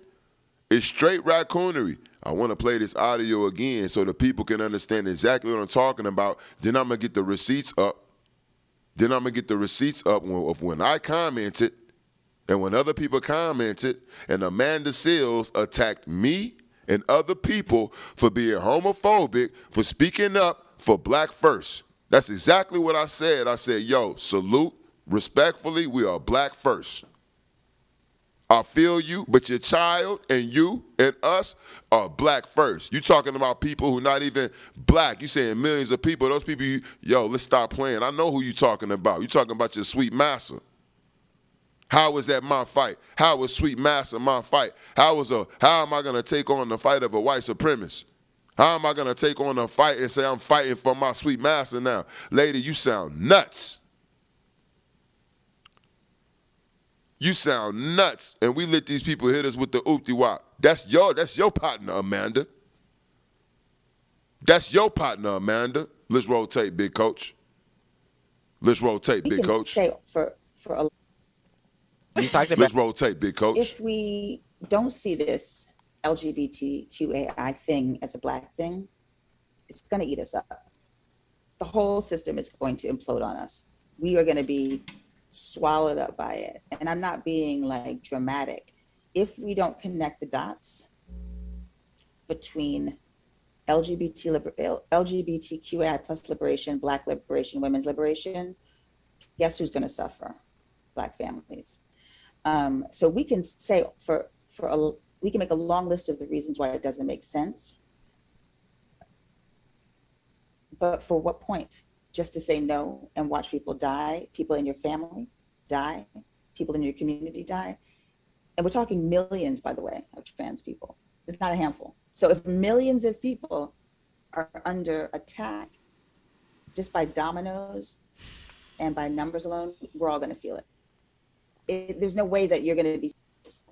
it's straight raccoonery. I want to play this audio again so the people can understand exactly what I'm talking about. Then I'm going to get the receipts up. When I commented and when other people commented and Amanda Seales attacked me and other people for being homophobic, for speaking up for Black first. That's exactly what I said. I said, yo, salute. Respectfully, we are Black first. I feel you, but your child and you and us are Black first. You talking about people who not even Black. You saying millions of people. Those people, let's stop playing. I know who you talking about. You talking about your sweet massa. How is that my fight? How is sweet massa my fight? How am I going to take on the fight of a white supremacist? How am I going to take on a fight and say I'm fighting for my sweet massa now? Lady, you sound nuts. You sound nuts, and we let these people hit us with the oopty-wop. That's your partner, Amanda. Let's rotate, big coach. Let's rotate, big coach. Let's rotate, big coach. If we don't see this LGBTQAI thing as a Black thing, it's going to eat us up. The whole system is going to implode on us. We are going to be swallowed up by it. And I'm not being like dramatic. If we don't connect the dots between LGBTQAI plus liberation, Black liberation, women's liberation, guess who's going to suffer? Black families. So we can say we can make a long list of the reasons why it doesn't make sense. But for what point? Just to say no and watch people die, people in your family die, people in your community die. And we're talking millions, by the way, of trans people. It's not a handful. So if millions of people are under attack just by dominoes and by numbers alone, we're all going to feel it. There's no way that you're going to be.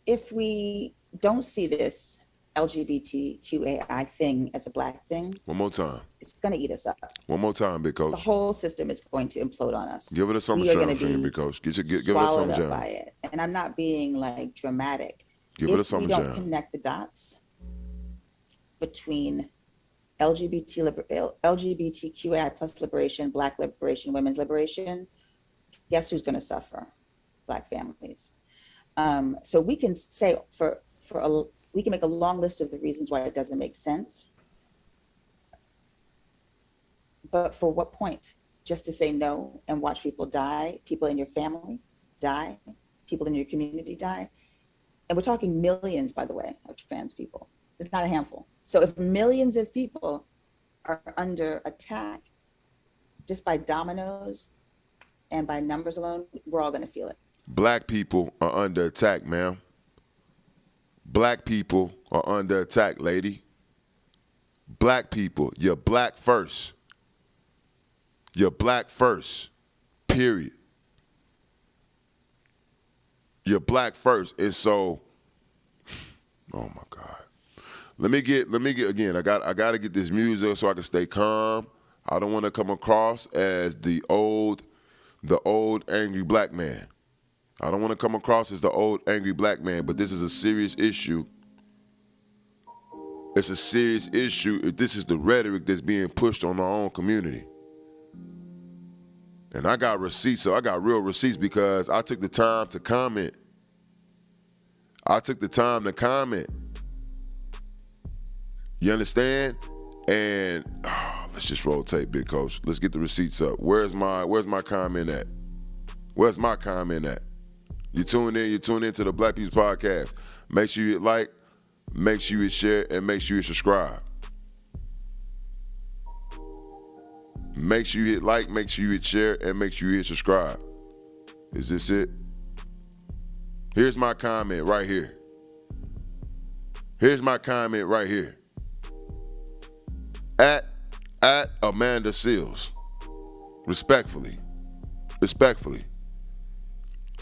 If we don't see this LGBTQAI thing as a Black thing. One more time. It's going to eat us up. One more time, big coach. The whole system is going to implode on us. Give it a something, big coach. Give it a swallowed something, up by it. And I'm not being like dramatic. Give it a something, if we don't connect the dots between LGBTQAI plus liberation, Black liberation, women's liberation, guess who's going to suffer? Black families. So we can say we can make a long list of the reasons why it doesn't make sense. But for what point? Just to say no and watch people die, people in your family die, people in your community die. And we're talking millions, by the way, of trans people. It's not a handful. So if millions of people are under attack just by dominoes and by numbers alone, we're all going to feel it. Black people are under attack, ma'am. Black people are under attack, lady. Black people, you're black first. You're black first, period. You're black first. And so, oh my God. Let me get again, I gotta get this music so I can stay calm. I don't want to come across as the old angry black man. I don't want to come across as the old angry black man, but this is a serious issue. It's a serious issue if this is the rhetoric that's being pushed on our own community. And I got receipts, so I got real receipts because I took the time to comment. You understand? And let's just rotate, big coach. Let's get the receipts up. Where's my comment at? Where's my comment at? You tune into the Black People's Podcast. Make sure you like, make sure you share, and make sure you subscribe. Make sure you hit like, make sure you hit share, and make sure you hit subscribe. Is this it? Here's my comment right here. Here's my comment right here. At Amanda Seals. Respectfully.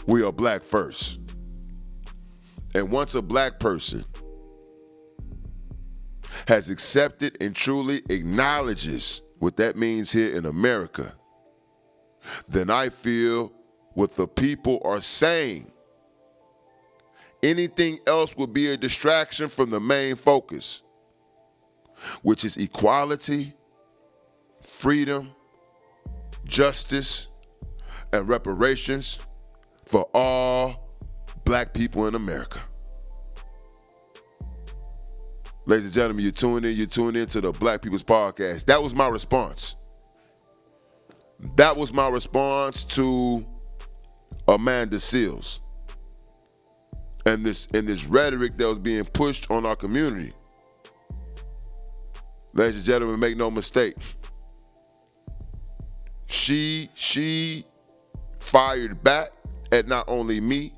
We are black first. And once a black person has accepted and truly acknowledges what that means here in America, then I feel what the people are saying. Anything else would be a distraction from the main focus, which is equality, freedom, justice, and reparations for all black people in America. Ladies and gentlemen, you're tuned in to the Black People's Podcast. That was my response. That was my response to Amanda Seals and this rhetoric that was being pushed on our community. Ladies and gentlemen, make no mistake. She fired back at not only me,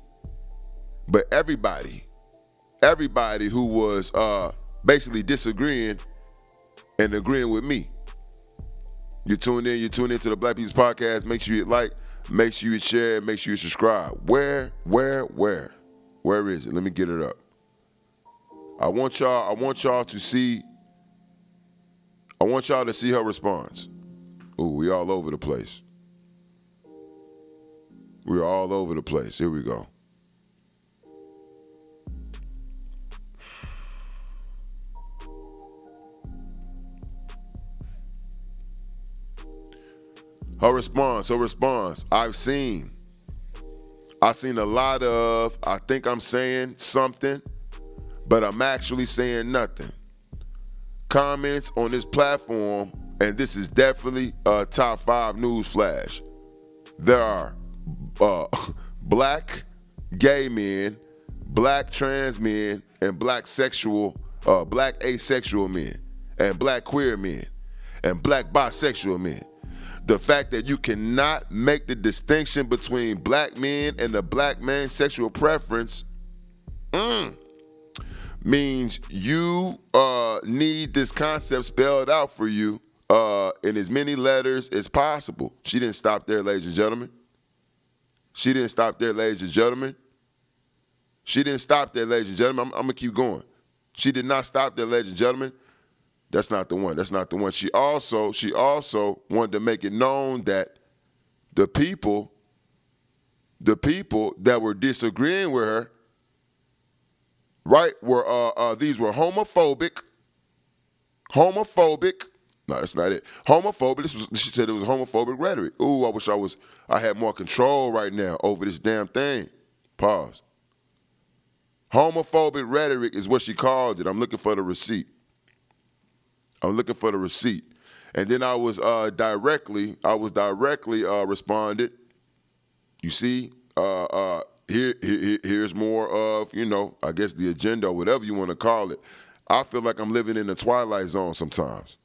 but everybody who was basically disagreeing and agreeing with me. You tune in to the Black People's Podcast. Make sure you like, make sure you share, make sure you subscribe. Where is it? Let me get it up. I want y'all to see her response. Ooh, we all over the place. We're all over the place. Here we go. A response. I've seen a lot of, I think I'm saying something, but I'm actually saying nothing. Comments on this platform, and this is definitely a top 5 news flash. There are black gay men, black trans men, and black asexual men, and black queer men, and black bisexual men. The fact that you cannot make the distinction between black men and the black man's sexual preference means you need this concept spelled out for you in as many letters as possible. She didn't stop there, ladies and gentlemen. She didn't stop there, ladies and gentlemen. She didn't stop there, ladies and gentlemen. I'm going to keep going. She did not stop there, ladies and gentlemen. That's not the one. That's not the one. She also wanted to make it known that the people that were disagreeing with her, right, were these were homophobic. No, that's not it. Homophobic. She said it was homophobic rhetoric. Ooh, I wish I had more control right now over this damn thing. Pause. Homophobic rhetoric is what she called it. I'm looking for the receipt. And then I was directly responded. You see, here's more of, I guess the agenda or whatever you want to call it. I feel like I'm living in the twilight zone sometimes.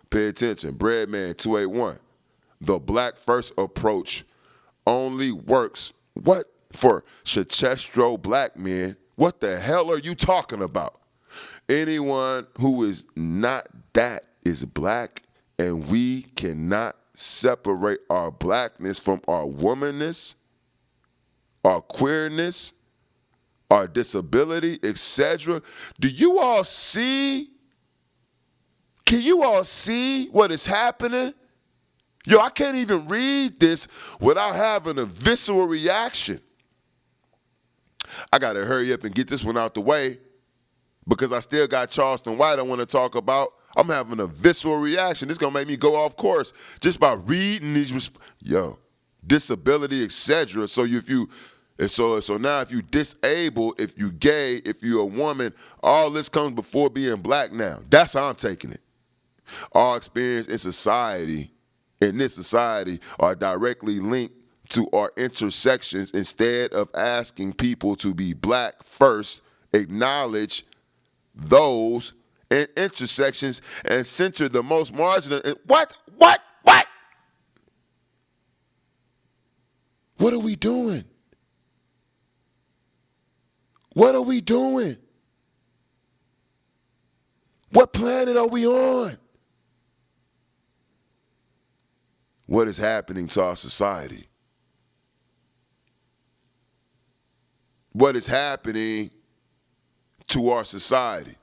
Pay attention. Breadman 281. The black first approach only works, what? For Chichestro black men. What the hell are you talking about? Anyone who is not that is black, and we cannot separate our blackness from our womanness, our queerness, our disability, etc. Do you all see? Can you all see what is happening? Yo, I can't even read this without having a visceral reaction. I got to hurry up and get this one out the way because I still got Charleston White I want to talk about. I'm having a visceral reaction. It's going to make me go off course just by reading these, disability, etc. So so now if you disabled, if you gay, if you're a woman, all this comes before being black now. That's how I'm taking it. Our experience in this society, are directly linked to our intersections. Instead of asking people to be black first, acknowledge those intersections and center the most marginal. What? What are we doing? What planet are we on? What is happening to our society? What is happening to our society?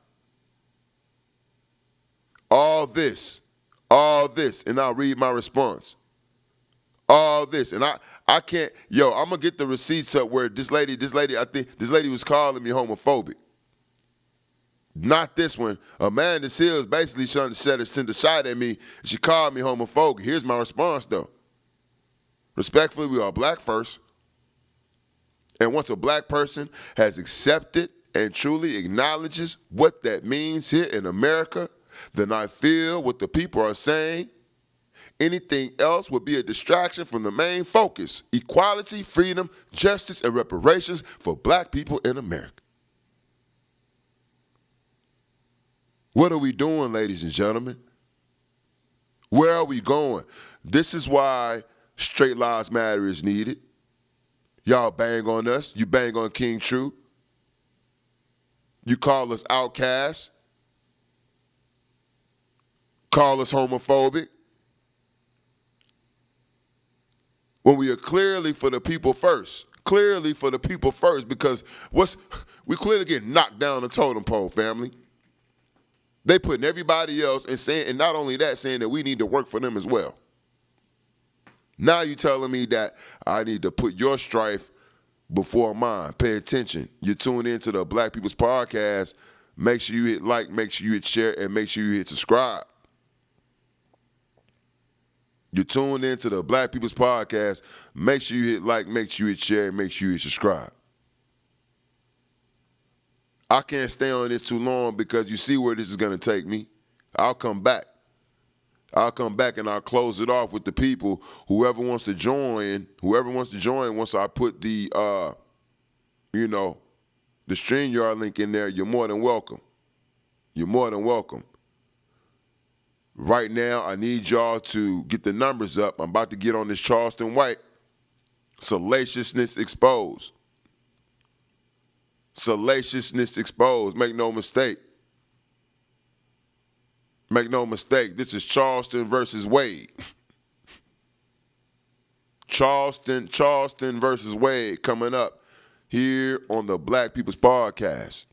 All this, and I'll read my response. All this, and I can't, I'm gonna get the receipts up where this lady, I think this lady was calling me homophobic. Not this one. Amanda Seals basically trying to send a shot at me. She called me homophobic. Here's my response, though. Respectfully, we are black first. And once a black person has accepted and truly acknowledges what that means here in America, then I feel what the people are saying. Anything else would be a distraction from the main focus: equality, freedom, justice, and reparations for black people in America. What are we doing, ladies and gentlemen? Where are we going? This is why Straight Lives Matter is needed. Y'all bang on us. You bang on King True. You call us outcasts. Call us homophobic. When we are clearly for the people first. Clearly for the people first, because we clearly get knocked down the totem pole, family. They putting everybody else and not only that, saying that we need to work for them as well. Now you telling me that I need to put your strife before mine. Pay attention. You tune into the Black People's Podcast. Make sure you hit like, make sure you hit share, and make sure you hit subscribe. You tuned into the Black People's Podcast. Make sure you hit like, make sure you hit share, make sure you subscribe. I can't stay on this too long because you see where this is going to take me. I'll come back. I'll come back and I'll close it off with the people. Whoever wants to join, once I put the, the StreamYard link in there, you're more than welcome. You're more than welcome. Right now, I need y'all to get the numbers up. I'm about to get on this Charleston White. Salaciousness exposed. Salaciousness exposed. Make no mistake. Make no mistake. This is Charleston versus Wade. Charleston versus Wade coming up here on the Black People's Podcast.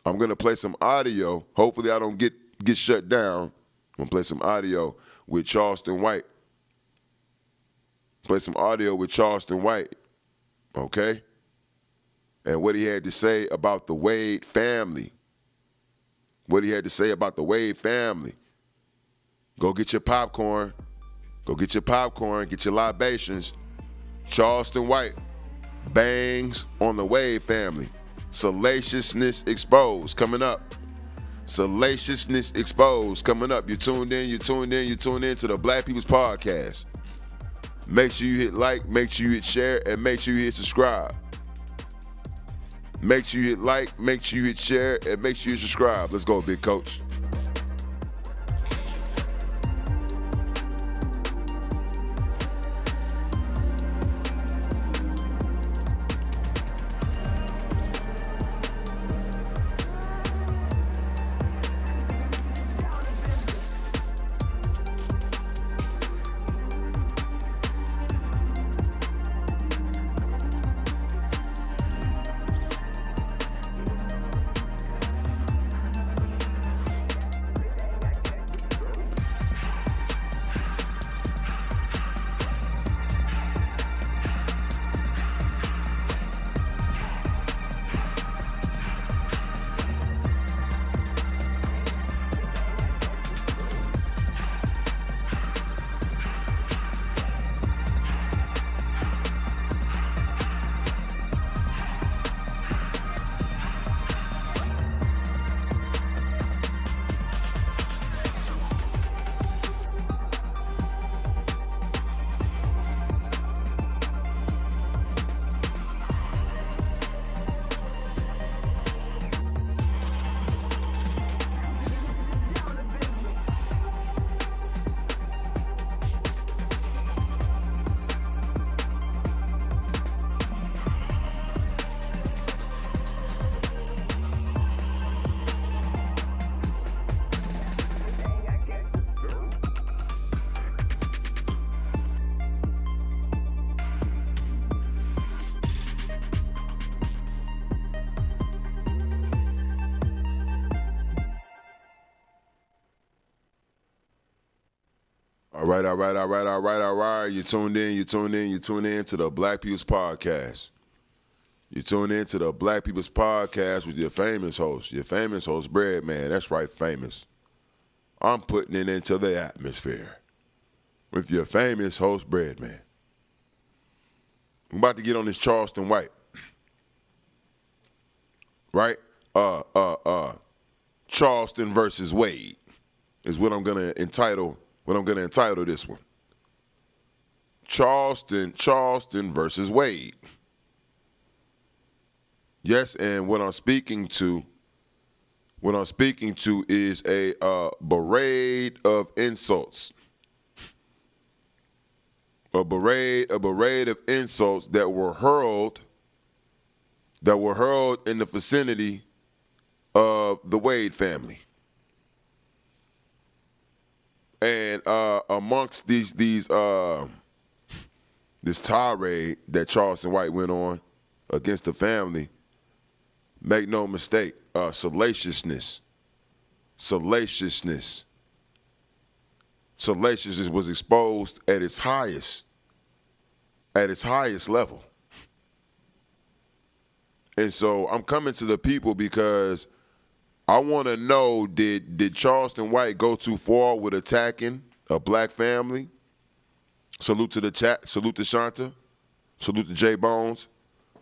I'm going to play some audio. Hopefully I don't get shut down. I'm going to play some audio with Charleston White. Play some audio with Charleston White. Okay? And what he had to say about the Wade family. What he had to say about the Wade family. Go get your popcorn. Go get your popcorn. Get your libations. Charleston White bangs on the Wade family. Salaciousness exposed coming up. Salaciousness exposed coming up. You tuned in to the Black People's Podcast. Make sure you hit like, make sure you hit share, and make sure you hit subscribe. Make sure you hit like, make sure you hit share, and make sure you subscribe. Let's go, big coach. All right. You tuned in to the Black People's Podcast. You tune in to the Black People's Podcast with your famous host, Breadman. That's right, famous. I'm putting it into the atmosphere with your famous host, Breadman. I'm about to get on this Charleston White. Right? Charleston versus Wade is what I'm gonna entitle this one. Charleston versus Wade. Yes, and what I'm speaking to is a parade of insults. A parade of insults that were hurled in the vicinity of the Wade family. And amongst this tirade that Charleston White went on against the family, make no mistake, salaciousness was exposed at its highest level. And so I'm coming to the people because I want to know, did Charleston White go too far with attacking a black family. Salute to the chat. Salute to Shanta. Salute to J Bones.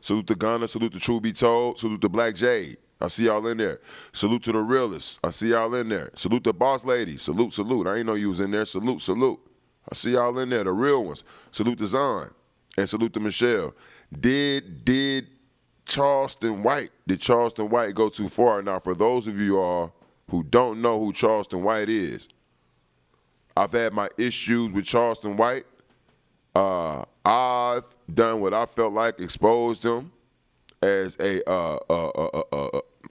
Salute to Gunna. Salute to True Be Told. Salute to Black Jade. I see y'all in there. Salute to the realists. I see y'all in there. Salute to Boss Lady. Salute, salute. I ain't know you was in there. Salute, salute. I see y'all in there, the real ones. Salute to Zon. And salute to Michelle. Did Charleston White go too far? Now, for those of you all who don't know who Charleston White is, I've had my issues with Charleston White. I've done what I felt like, exposed him as a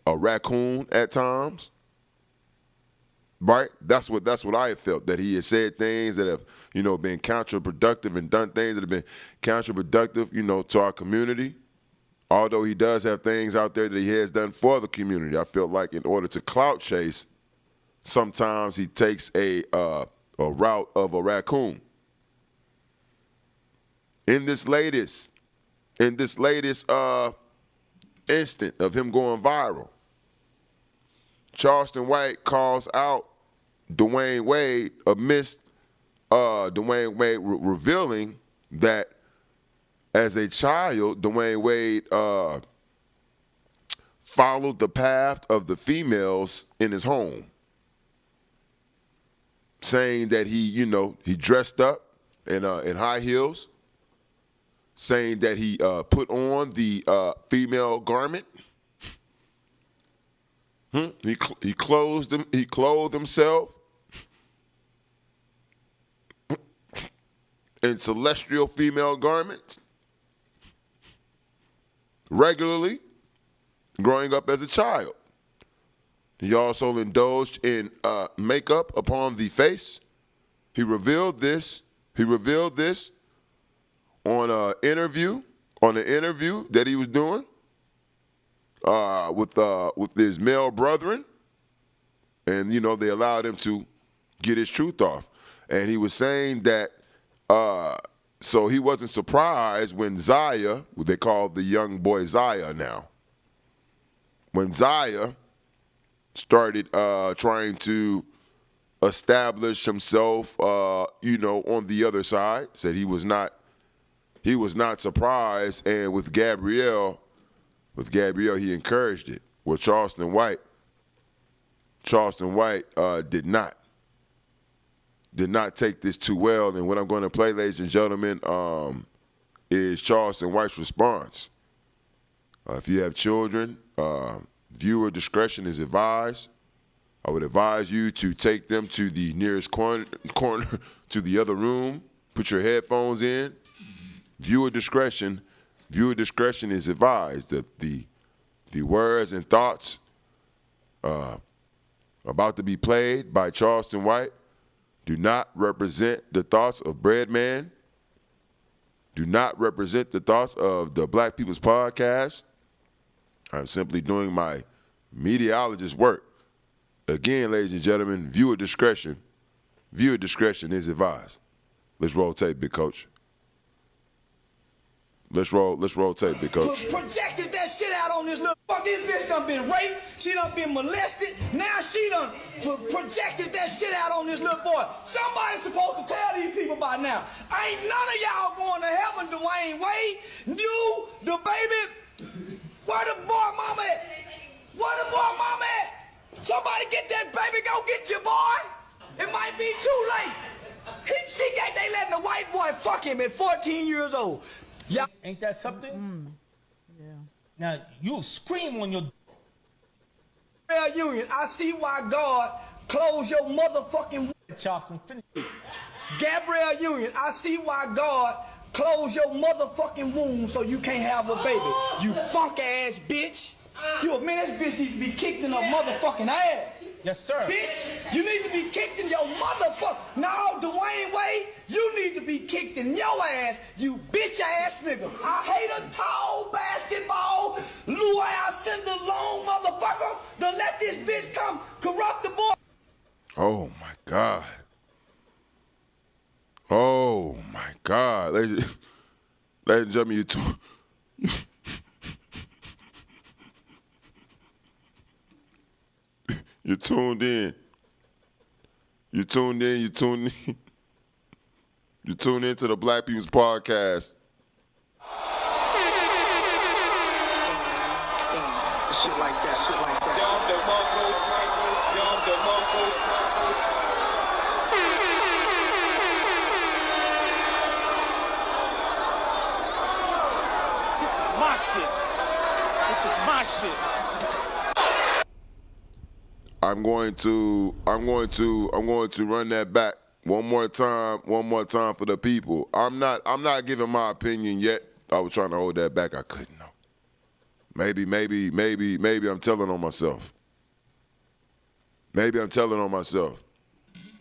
raccoon at times. Right? That's what I felt, that he has said things that have, been counterproductive and done things that have been counterproductive, to our community. Although he does have things out there that he has done for the community, I feel like in order to clout chase, sometimes he takes a route of a raccoon. In this latest instant of him going viral, Charleston White calls out Dwayne Wade amidst Dwayne Wade revealing that as a child, Dwayne Wade followed the path of the females in his home, saying that he dressed up in high heels, saying that he put on the female garment. He clothed himself in celestial female garments regularly, growing up as a child. He also indulged in makeup upon the face. He revealed this on an interview that he was doing with his male brethren, and they allowed him to get his truth off. And he was saying that so he wasn't surprised when Zaya, what they call the young boy Zaya now, when Zaya started trying to establish himself, on the other side, said he was not surprised, and with Gabrielle, he encouraged it. Well, Charleston White did not take this too well, and what I'm going to play, ladies and gentlemen, is Charleston White's response. If you have children, viewer discretion is advised. I would advise you to take them to the nearest corner to the other room. Put your headphones in. Viewer discretion is advised. That the words and thoughts about to be played by Charleston White do not represent the thoughts of Breadman, do not represent the thoughts of the Black People's Podcast. I'm simply doing my mediologist work. Again, ladies and gentlemen, viewer discretion is advised. Let's roll tape, big coach. Let's roll tape, big coach. Projected that shit out on this little fuck. This bitch done been raped. She done been molested. Now she done projected that shit out on this little boy. Somebody's supposed to tell these people by now. Ain't none of y'all going to heaven, Dwayne Wade. You, the baby. Where the boy mama at? Where the boy mama at? Somebody get that baby. Go get your boy. It might be too late. They letting the white boy fuck him at 14 years old. Yeah. Ain't that something? Yeah. Now, you scream on your Union. I see why God closed your motherfucking Charleston, finish it. Gabrielle Union. I see why God closed your motherfucking womb so you can't have a baby. You funk ass bitch. You a man, this bitch needs to be kicked in her motherfucking ass. Yes, sir. Bitch, you need to be kicked in your motherfucker. No, Dwayne Wade, you need to be kicked in your ass, you bitch ass nigga. I hate a tall basketball, Louis Cinder long motherfucker to let this bitch come corrupt the boy. Oh my God. Oh my God. Ladies and gentlemen, you're tuned in. You tuned in. You tune into the Black People's Podcast. Shit like that. This is my shit. I'm going to run that back one more time for the people. I'm not giving my opinion yet. I was trying to hold that back. I couldn't. No. Maybe I'm telling on myself.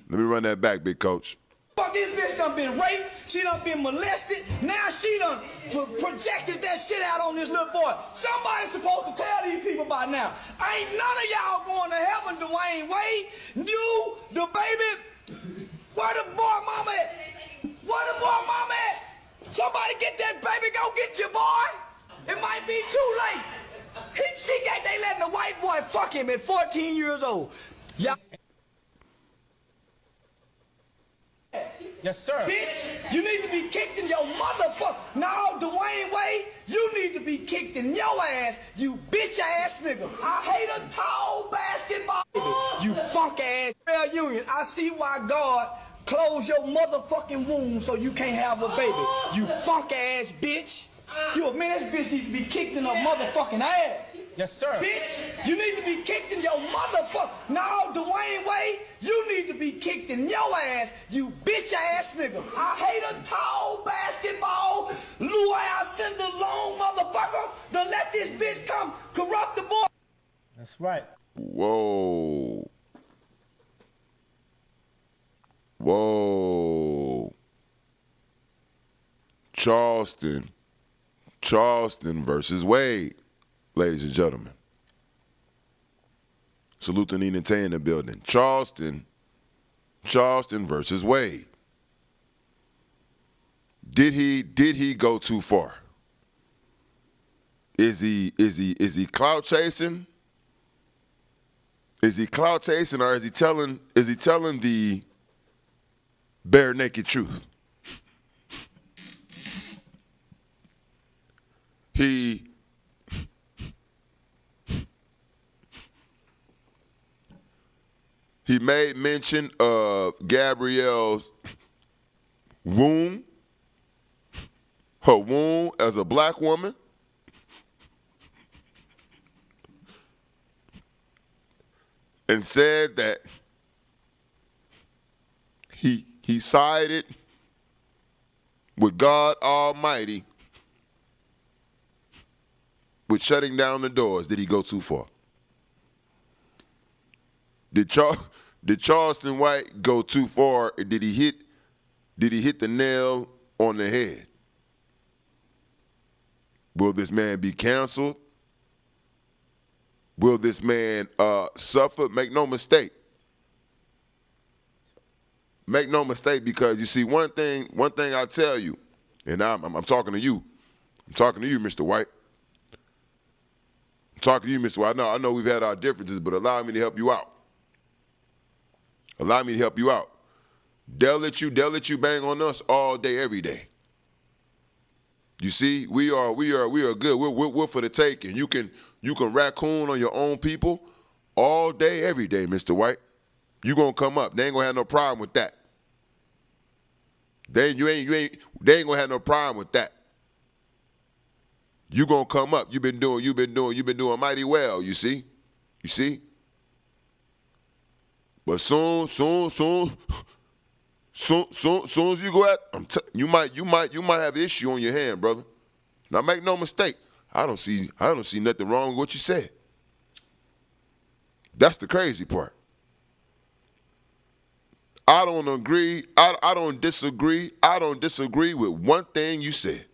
Let me run that back, big coach. Fuck, this bitch done been raped, she done been molested, now she done projected that shit out on this little boy. Somebody's supposed to tell these people by now. Ain't none of y'all going to heaven, Dwayne Wade. You, the baby, where the boy mama at? Somebody get that baby, go get your boy. It might be too late. They letting the white boy fuck him at 14 years old. Y'all. Yes, sir. Bitch, you need to be kicked in your motherfucker. No, Dwayne Wade, you need to be kicked in your ass, you bitch ass nigga. I hate a tall basketball. You funk ass. Real Union, I see why God closed your motherfucking womb so you can't have a baby. You funk ass bitch. You admit this bitch needs to be kicked in her motherfucking ass. Yes, sir. Bitch, you need to be kicked in your motherfucker. No, Dwayne Wade, you need to be kicked in your ass, you bitch ass nigga. I hate a tall basketball, Louis send the long motherfucker to let this bitch come corrupt the boy. That's right. Whoa. Charleston versus Wade, ladies and gentlemen. Salute to Nina Tay in the building. Charleston versus Wade. Did he go too far? Is he clout chasing? Is he clout chasing, or is he telling the bare naked truth? He made mention of Gabrielle's womb, her womb as a black woman. And said that he sided with God Almighty with shutting down the doors. Did he go too far? Did Charleston White go too far? Or did he hit the nail on the head? Will this man be canceled? Will this man suffer? Make no mistake. Make no mistake, because you see, one thing I tell you, and I'm talking to you. I'm talking to you, Mr. White. I'm talking to you, Mr. White. I know we've had our differences, but allow me to help you out. Allow me to help you out. They'll let you bang on us all day, every day. You see, we are good. We're for the taking. You can raccoon on your own people all day, every day, Mr. White. You gonna come up. They ain't gonna have no problem with that. They ain't gonna have no problem with that. You gonna come up. You've been doing mighty well. You see. But soon as you go out, you might have an issue on your hand, brother. Now make no mistake. I don't see nothing wrong with what you said. That's the crazy part. I don't agree. I don't disagree. I don't disagree with one thing you said.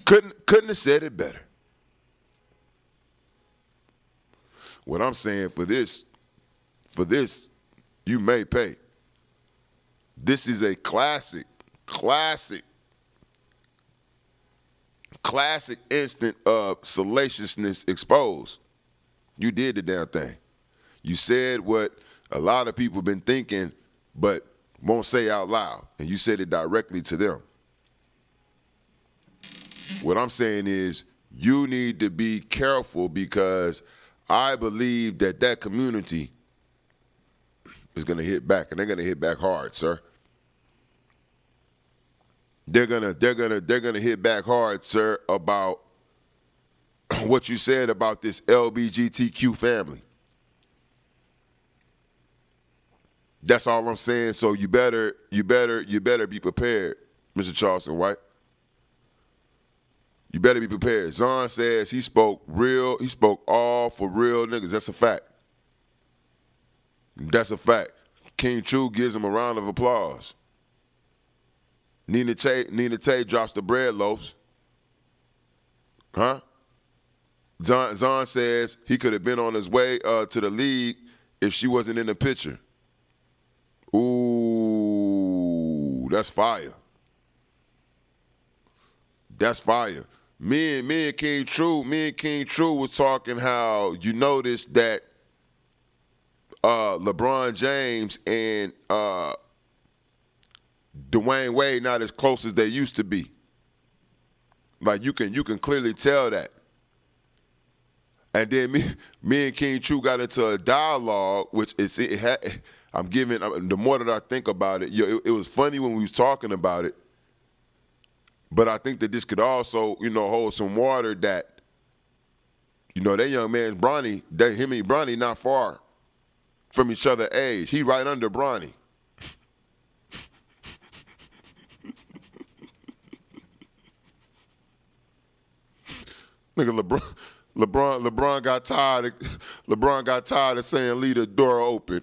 Couldn't have said it better. What I'm saying, for this, you may pay. This is a classic instant of salaciousness exposed. You did the damn thing. You said what a lot of people been thinking, but won't say out loud, and you said it directly to them. What I'm saying is you need to be careful because I believe that community is going to hit back, and they're going to hit back hard, sir. They're gonna hit back hard, sir, about what you said about this LGBTQ family. That's all I'm saying. So you better be prepared, Mr. Charleston White. You better be prepared. Zon says he spoke all for real niggas. That's a fact. That's a fact. King True gives him a round of applause. Nina Tay drops the bread loaves. Huh? Zon says he could have been on his way to the league if she wasn't in the picture. Ooh, that's fire. That's fire. Me and King True was talking how you noticed that LeBron James and Dwayne Wade not as close as they used to be. Like you can clearly tell that. And then me and King True got into a dialogue, which I'm giving. The more that I think about it, it was funny when we was talking about it. But I think that this could also, hold some water that, that young man, Bronny, him and Bronny not far from each other age. He right under Bronny. Nigga, LeBron got tired. LeBron got tired of saying, "Leave the door open."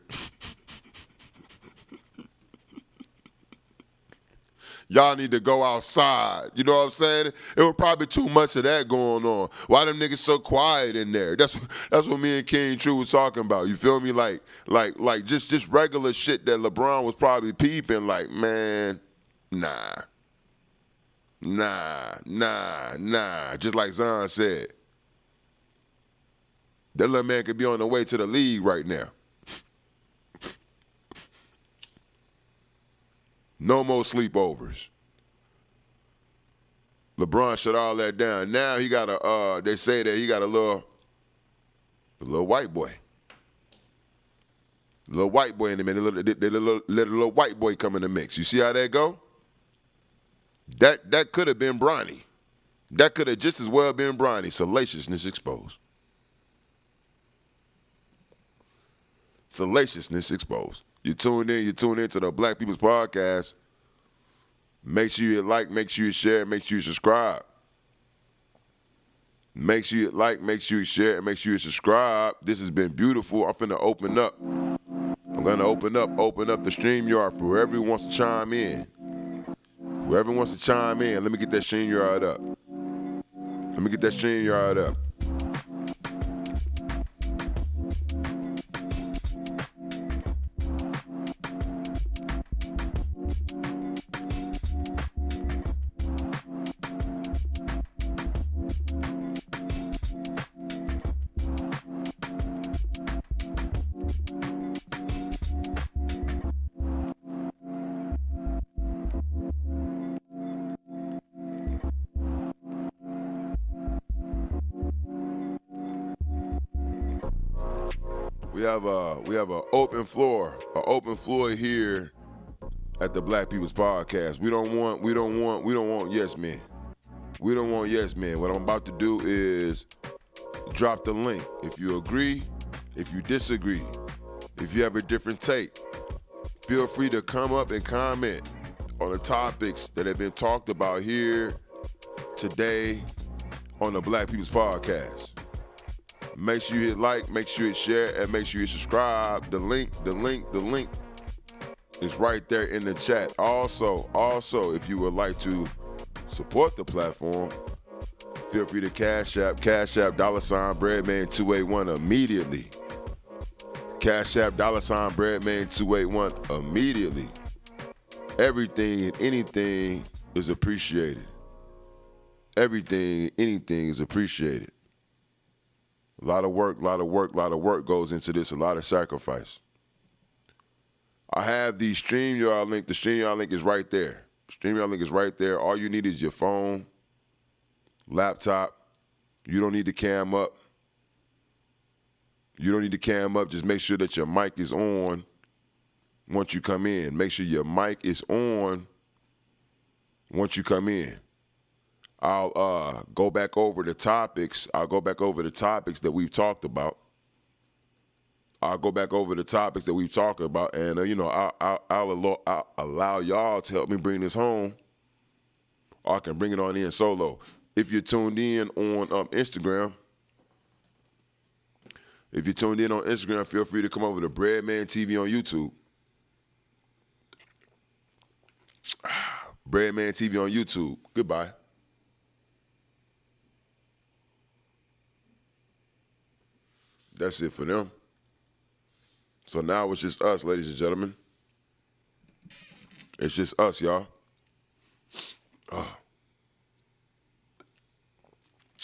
Y'all need to go outside. You know what I'm saying? It was probably too much of that going on. Why them niggas so quiet in there? That's what me and King True was talking about. You feel me? Like just regular shit that LeBron was probably peeping. Like, man, nah. Just like Zon said, that little man could be on the way to the league right now. No more sleepovers. LeBron shut all that down. Now he got they say that he got a little white boy. A little white boy in the mix. Little white boy come in the mix. You see how that go? That could have been Bronny. That could have just as well been Bronny. Salaciousness exposed. Salaciousness exposed. You tune into the Black People's Podcast. Make sure you like, make sure you share, make sure you subscribe. Make sure you like, make sure you share, and make sure you subscribe. This has been beautiful. I'm finna open up. I'm gonna open up the StreamYard for whoever wants to chime in. Whoever wants to chime in, let me get that StreamYard up. Let me get that StreamYard up. We have an open floor here at the Black People's Podcast. We don't want yes men. We don't want yes men. What I'm about to do is drop the link. If you agree, if you disagree, if you have a different take, feel free to come up and comment on the topics that have been talked about here today on the Black People's Podcast. Make sure you hit like, make sure you share, and make sure you subscribe. The link is right there in the chat. Also, if you would like to support the platform, feel free to Cash App $Breadman281 immediately. Cash App $Breadman281 immediately. Everything and anything is appreciated. Everything and anything is appreciated. A lot of work goes into this, a lot of sacrifice. I have the StreamYard link. The StreamYard link is right there. StreamYard link is right there. All you need is your phone, laptop. You don't need the cam up. You don't need the cam up. Just make sure that your mic is on once you come in. Make sure your mic is on once you come in. I'll go back over the topics. I'll go back over the topics that we've talked about. I'll go back over the topics that we've talked about, and I'll allow y'all to help me bring this home. Or I can bring it on in solo. If you're tuned in on Instagram, feel free to come over to Breadman TV on YouTube. Breadman TV on YouTube. Goodbye. That's it for them. So now it's just us, ladies and gentlemen. It's just us, y'all.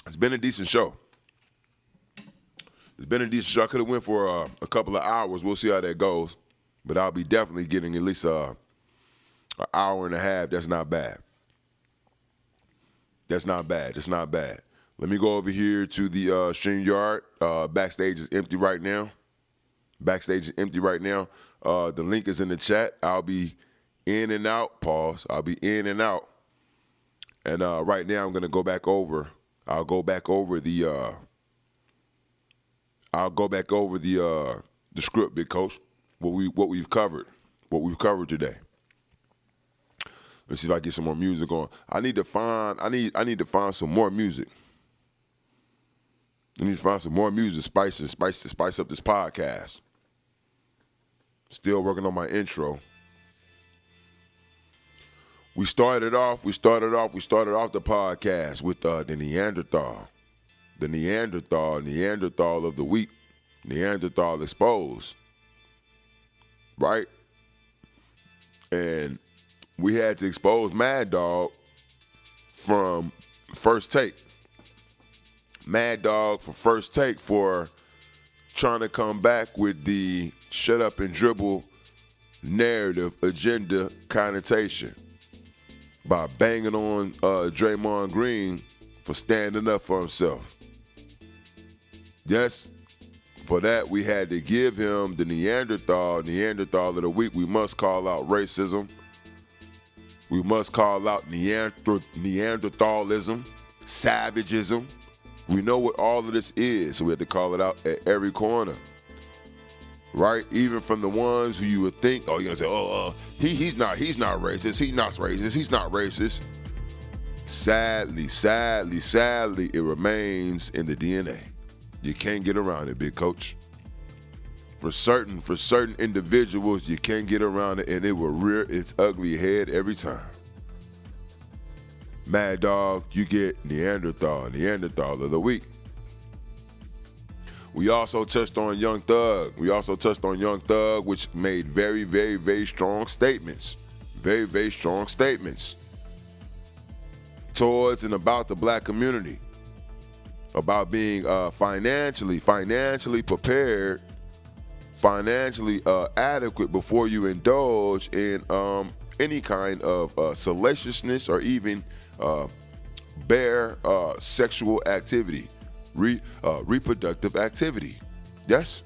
It's been a decent show. I could have went for a couple of hours. We'll see how that goes. But I'll be definitely getting at least an hour and a half. That's not bad. That's not bad. Let me go over here to the StreamYard. Backstage is empty right now. The link is in the chat. I'll be in and out. Pause. I'll be in and out. And right now I'm going to go back over. I'll go back over the script, big coach. What we've covered today. Let's see if I get some more music on. I need to find some more music. Spice up this podcast. Still working on my intro. We started off the podcast with the Neanderthal. The Neanderthal of the week. Neanderthal exposed. Right? And we had to expose Mad Dog from First Take. Mad Dog for First Take for trying to come back with the shut up and dribble narrative agenda connotation by banging on Draymond Green for standing up for himself. Yes, for that we had to give him the Neanderthal of the week. We must call out racism. We must call out Neanderthalism, savageism. We know what all of this is, so we had to call it out at every corner. Right? Even from the ones who you would think, you're gonna say, he's not racist, he's not racist. Sadly, it remains in the DNA. You can't get around it, big coach. For certain individuals, you can't get around it, and it will rear its ugly head every time. Mad Dog, you get Neanderthal of the week. We also touched on Young Thug. Which made very, very, very strong statements. Very, very strong statements towards and about the black community. About being financially prepared, financially adequate before you indulge in any kind of salaciousness or even bare sexual activity, reproductive activity. Yes?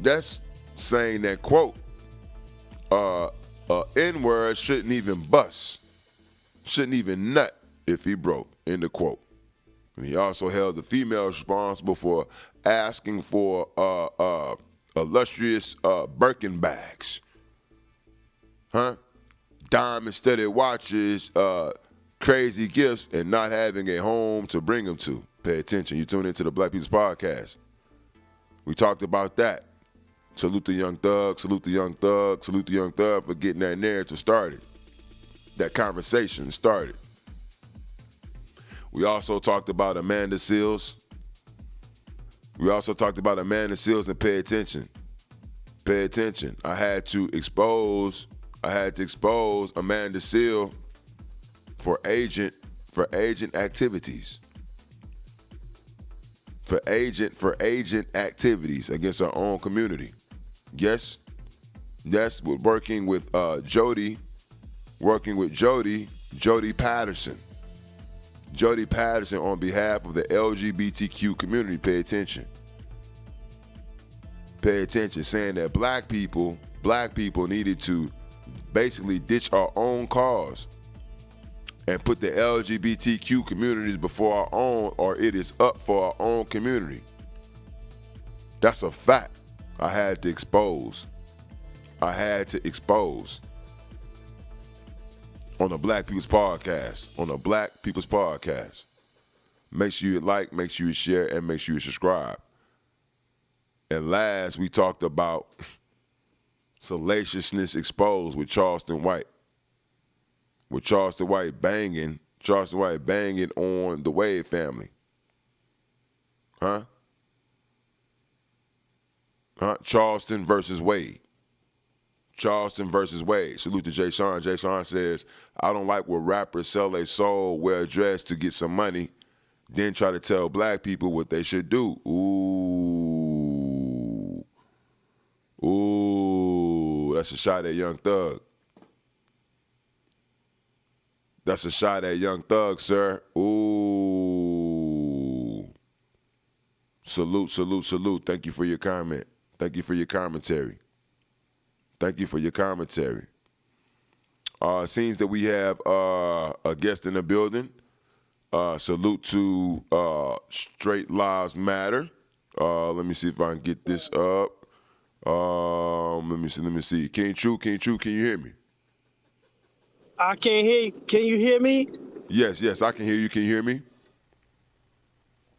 That's saying that, quote, N-word shouldn't even bust, shouldn't even nut if he broke, end of quote. And he also held the female responsible for asking for illustrious Birkin bags. Diamond-studded watches, crazy gifts, and not having a home to bring them to. Pay attention. You tune into the Black People's Podcast. We talked about that. Salute the Young Thug for getting that narrative started. That conversation started. We also talked about Amanda Seales. And pay attention. I had to expose Amanda Seales for agent activities. For agent activities against our own community. Yes, That's working with Jody Patterson. Jody Patterson on behalf of the LGBTQ community. Pay attention. Pay attention, saying that black people needed to basically ditch our own cause and put the LGBTQ communities before our own, or it is up for our own community. That's a fact. I had to expose on the Black People's Podcast. Make sure you like, make sure you share, and make sure you subscribe. And last, we talked about salaciousness exposed with Charleston White. With Charleston White banging on the Wade family. Charleston versus Wade. Salute to Jay Sean. Jay Sean says, I don't like when rappers sell their soul, wear a dress to get some money, then try to tell black people what they should do. Ooh, that's a shot at Young Thug. That's a shot at Young Thug, sir. Ooh. Salute. Thank you for your comment. Thank you for your commentary. Seems that we have a guest in the building. Salute to Straight Lives Matter. Let me see if I can get this up. Let me see. King True, can you hear me? I can't hear you. Can you hear me? Yes, I can hear you. Can you hear me?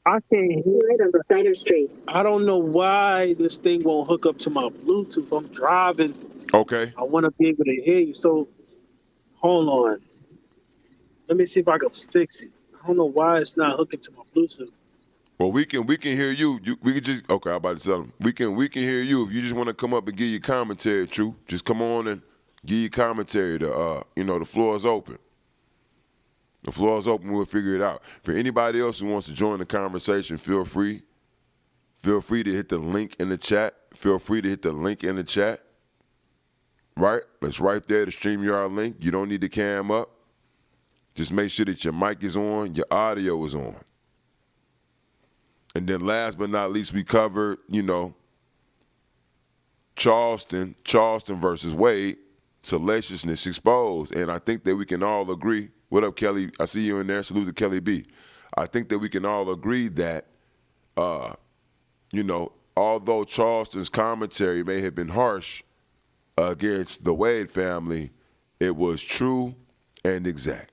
I can't hear it on the side of street. I don't know why this thing won't hook up to my Bluetooth. I'm driving. Okay. I want to be able to hear you. So, hold on. Let me see if I can fix it. I don't know why it's not hooking to my Bluetooth. Well, we can hear you. We can just I'm about to tell them. We can hear you if you just want to come up and give your commentary. True, just come on and give your commentary. The floor is open. The floor is open. We'll figure it out. For anybody else who wants to join the conversation, feel free. Feel free to hit the link in the chat. Right, it's right there. The StreamYard link. You don't need the cam up. Just make sure that your mic is on, your audio is on. And then last but not least, we covered, Charleston versus Wade, salaciousness exposed. And I think that we can all agree. What up, Kelly? I see you in there. Salute to Kelly B. I think that we can all agree that, although Charleston's commentary may have been harsh against the Wade family, it was true and exact.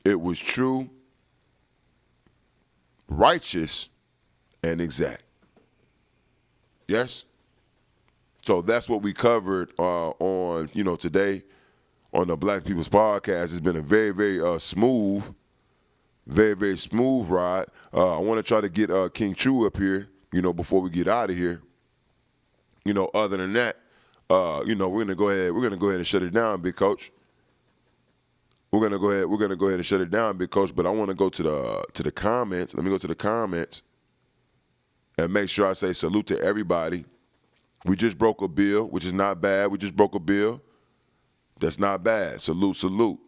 It was true, righteous, and exact. Yes? So that's what we covered on, today on the Black People's Podcast. It's been a very, very smooth ride. I want to try to get King True up here, before we get out of here. Other than that, we're gonna go ahead and shut it down, big coach. We're gonna go ahead and shut it down, big coach. But I want to go to the comments. Let me go to the comments and make sure I say salute to everybody. We just broke a bill, which is not bad. We just broke a bill. That's not bad. Salute.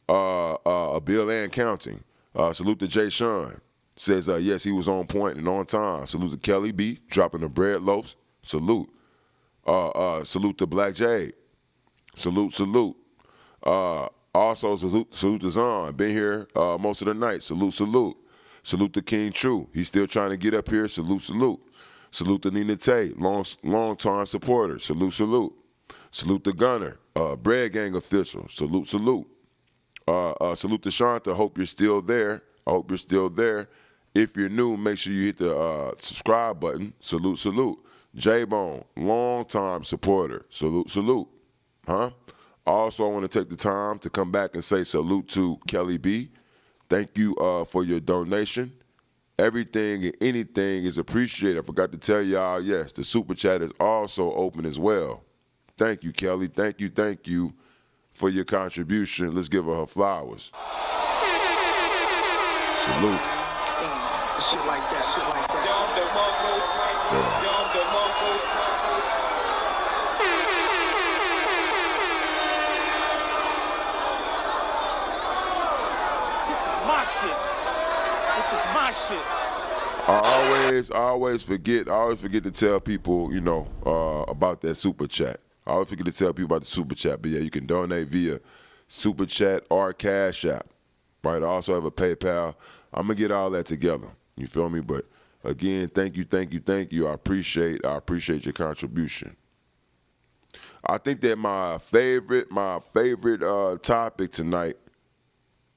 A bill and counting. Salute to Jay Sean. Says, yes, he was on point and on time. Salute to Kelly B, dropping the bread loaves. Salute. Salute to Black Jade. Salute. Also, salute to Zon. Been here most of the night. Salute. Salute to King True. He's still trying to get up here. Salute. Salute to Nina Tate, long-time supporter. Salute. Salute to Gunner, Breadgang official. Salute. Salute to Shanta. Hope you're still there. If you're new, make sure you hit the subscribe button. Salute. J-Bone, long-time supporter. Salute. Also, I want to take the time to come back and say salute to Kelly B. Thank you for your donation. Everything and anything is appreciated. I forgot to tell y'all, yes, the Super Chat is also open as well. Thank you, Kelly. Thank you for your contribution. Let's give her flowers. Salute. Shit like that. shit. I always forget to tell people, about that super chat. I always forget to tell people about the super chat. But yeah, you can donate via super chat or Cash App. Right? I also have a PayPal. I'm gonna get all that together. You feel me? But again, thank you. I appreciate your contribution. I think that my favorite topic tonight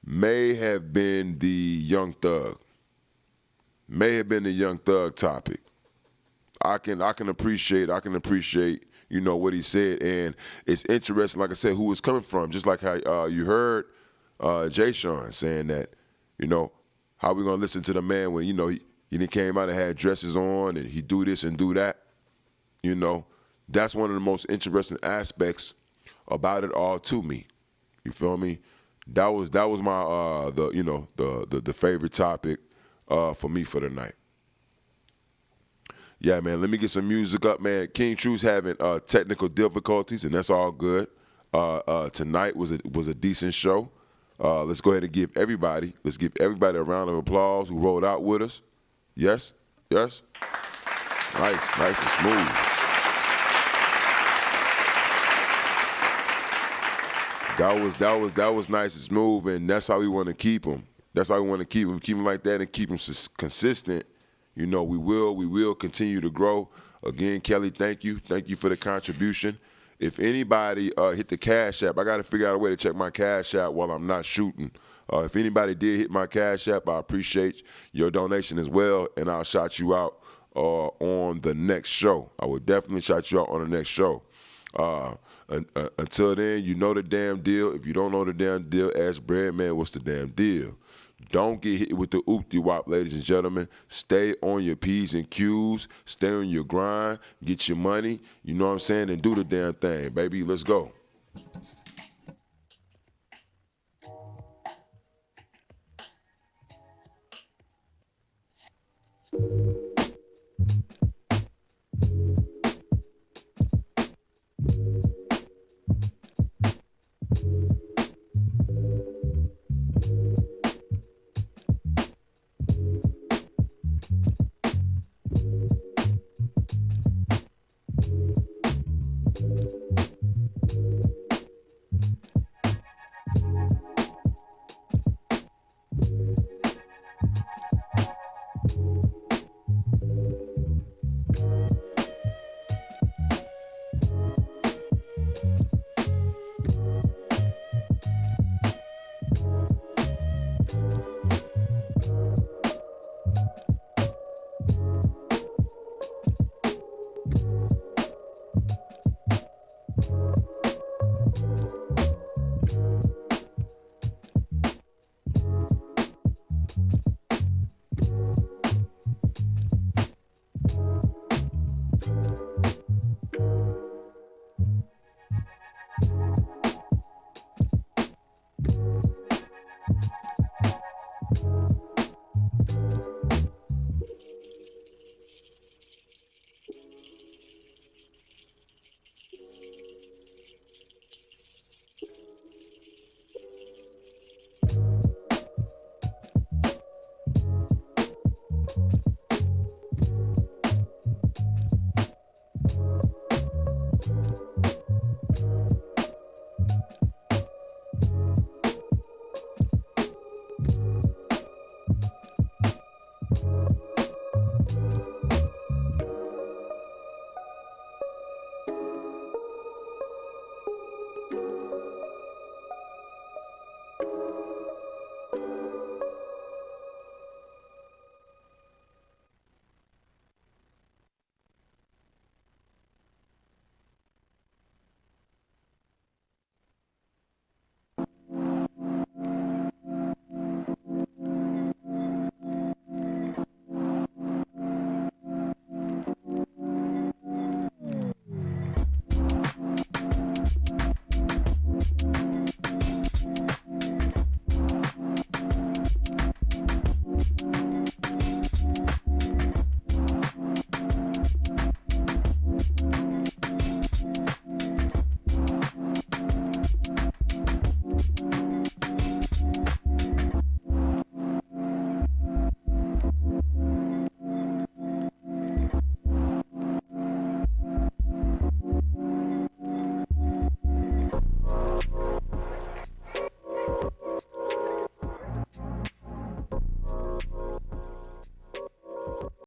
may have been the Young Thug. May have been the Young Thug topic. I can appreciate what he said, and it's interesting. Like I said, who it's coming from. Just like how you heard Jay Sean saying that, how we gonna listen to the man when he came out and had dresses on and he do this and do that. That's one of the most interesting aspects about it all to me. You feel me? That was my the favorite topic for me for the night. Yeah, man, let me get some music up, man. King Truth's having technical difficulties, and that's all good. Tonight was a decent show. Let's go ahead and give everybody a round of applause who rolled out with us. Yes? Nice and smooth. That was nice and smooth, and that's how we want to keep them. That's how we want to keep them like that, and keep them consistent. We will continue to grow. Again, Kelly, thank you for the contribution. If anybody hit the Cash App, I got to figure out a way to check my Cash App while I'm not shooting. If anybody did hit my Cash App, I appreciate your donation as well, and I'll shout you out on the next show. I will definitely shout you out on the next show. Until then, you know the damn deal. If you don't know the damn deal, ask Breadman what's the damn deal. Don't get hit with the oop-de-wop, ladies and gentlemen. Stay on your P's and Q's. Stay on your grind. Get your money. You know what I'm saying? And do the damn thing, baby. Let's go.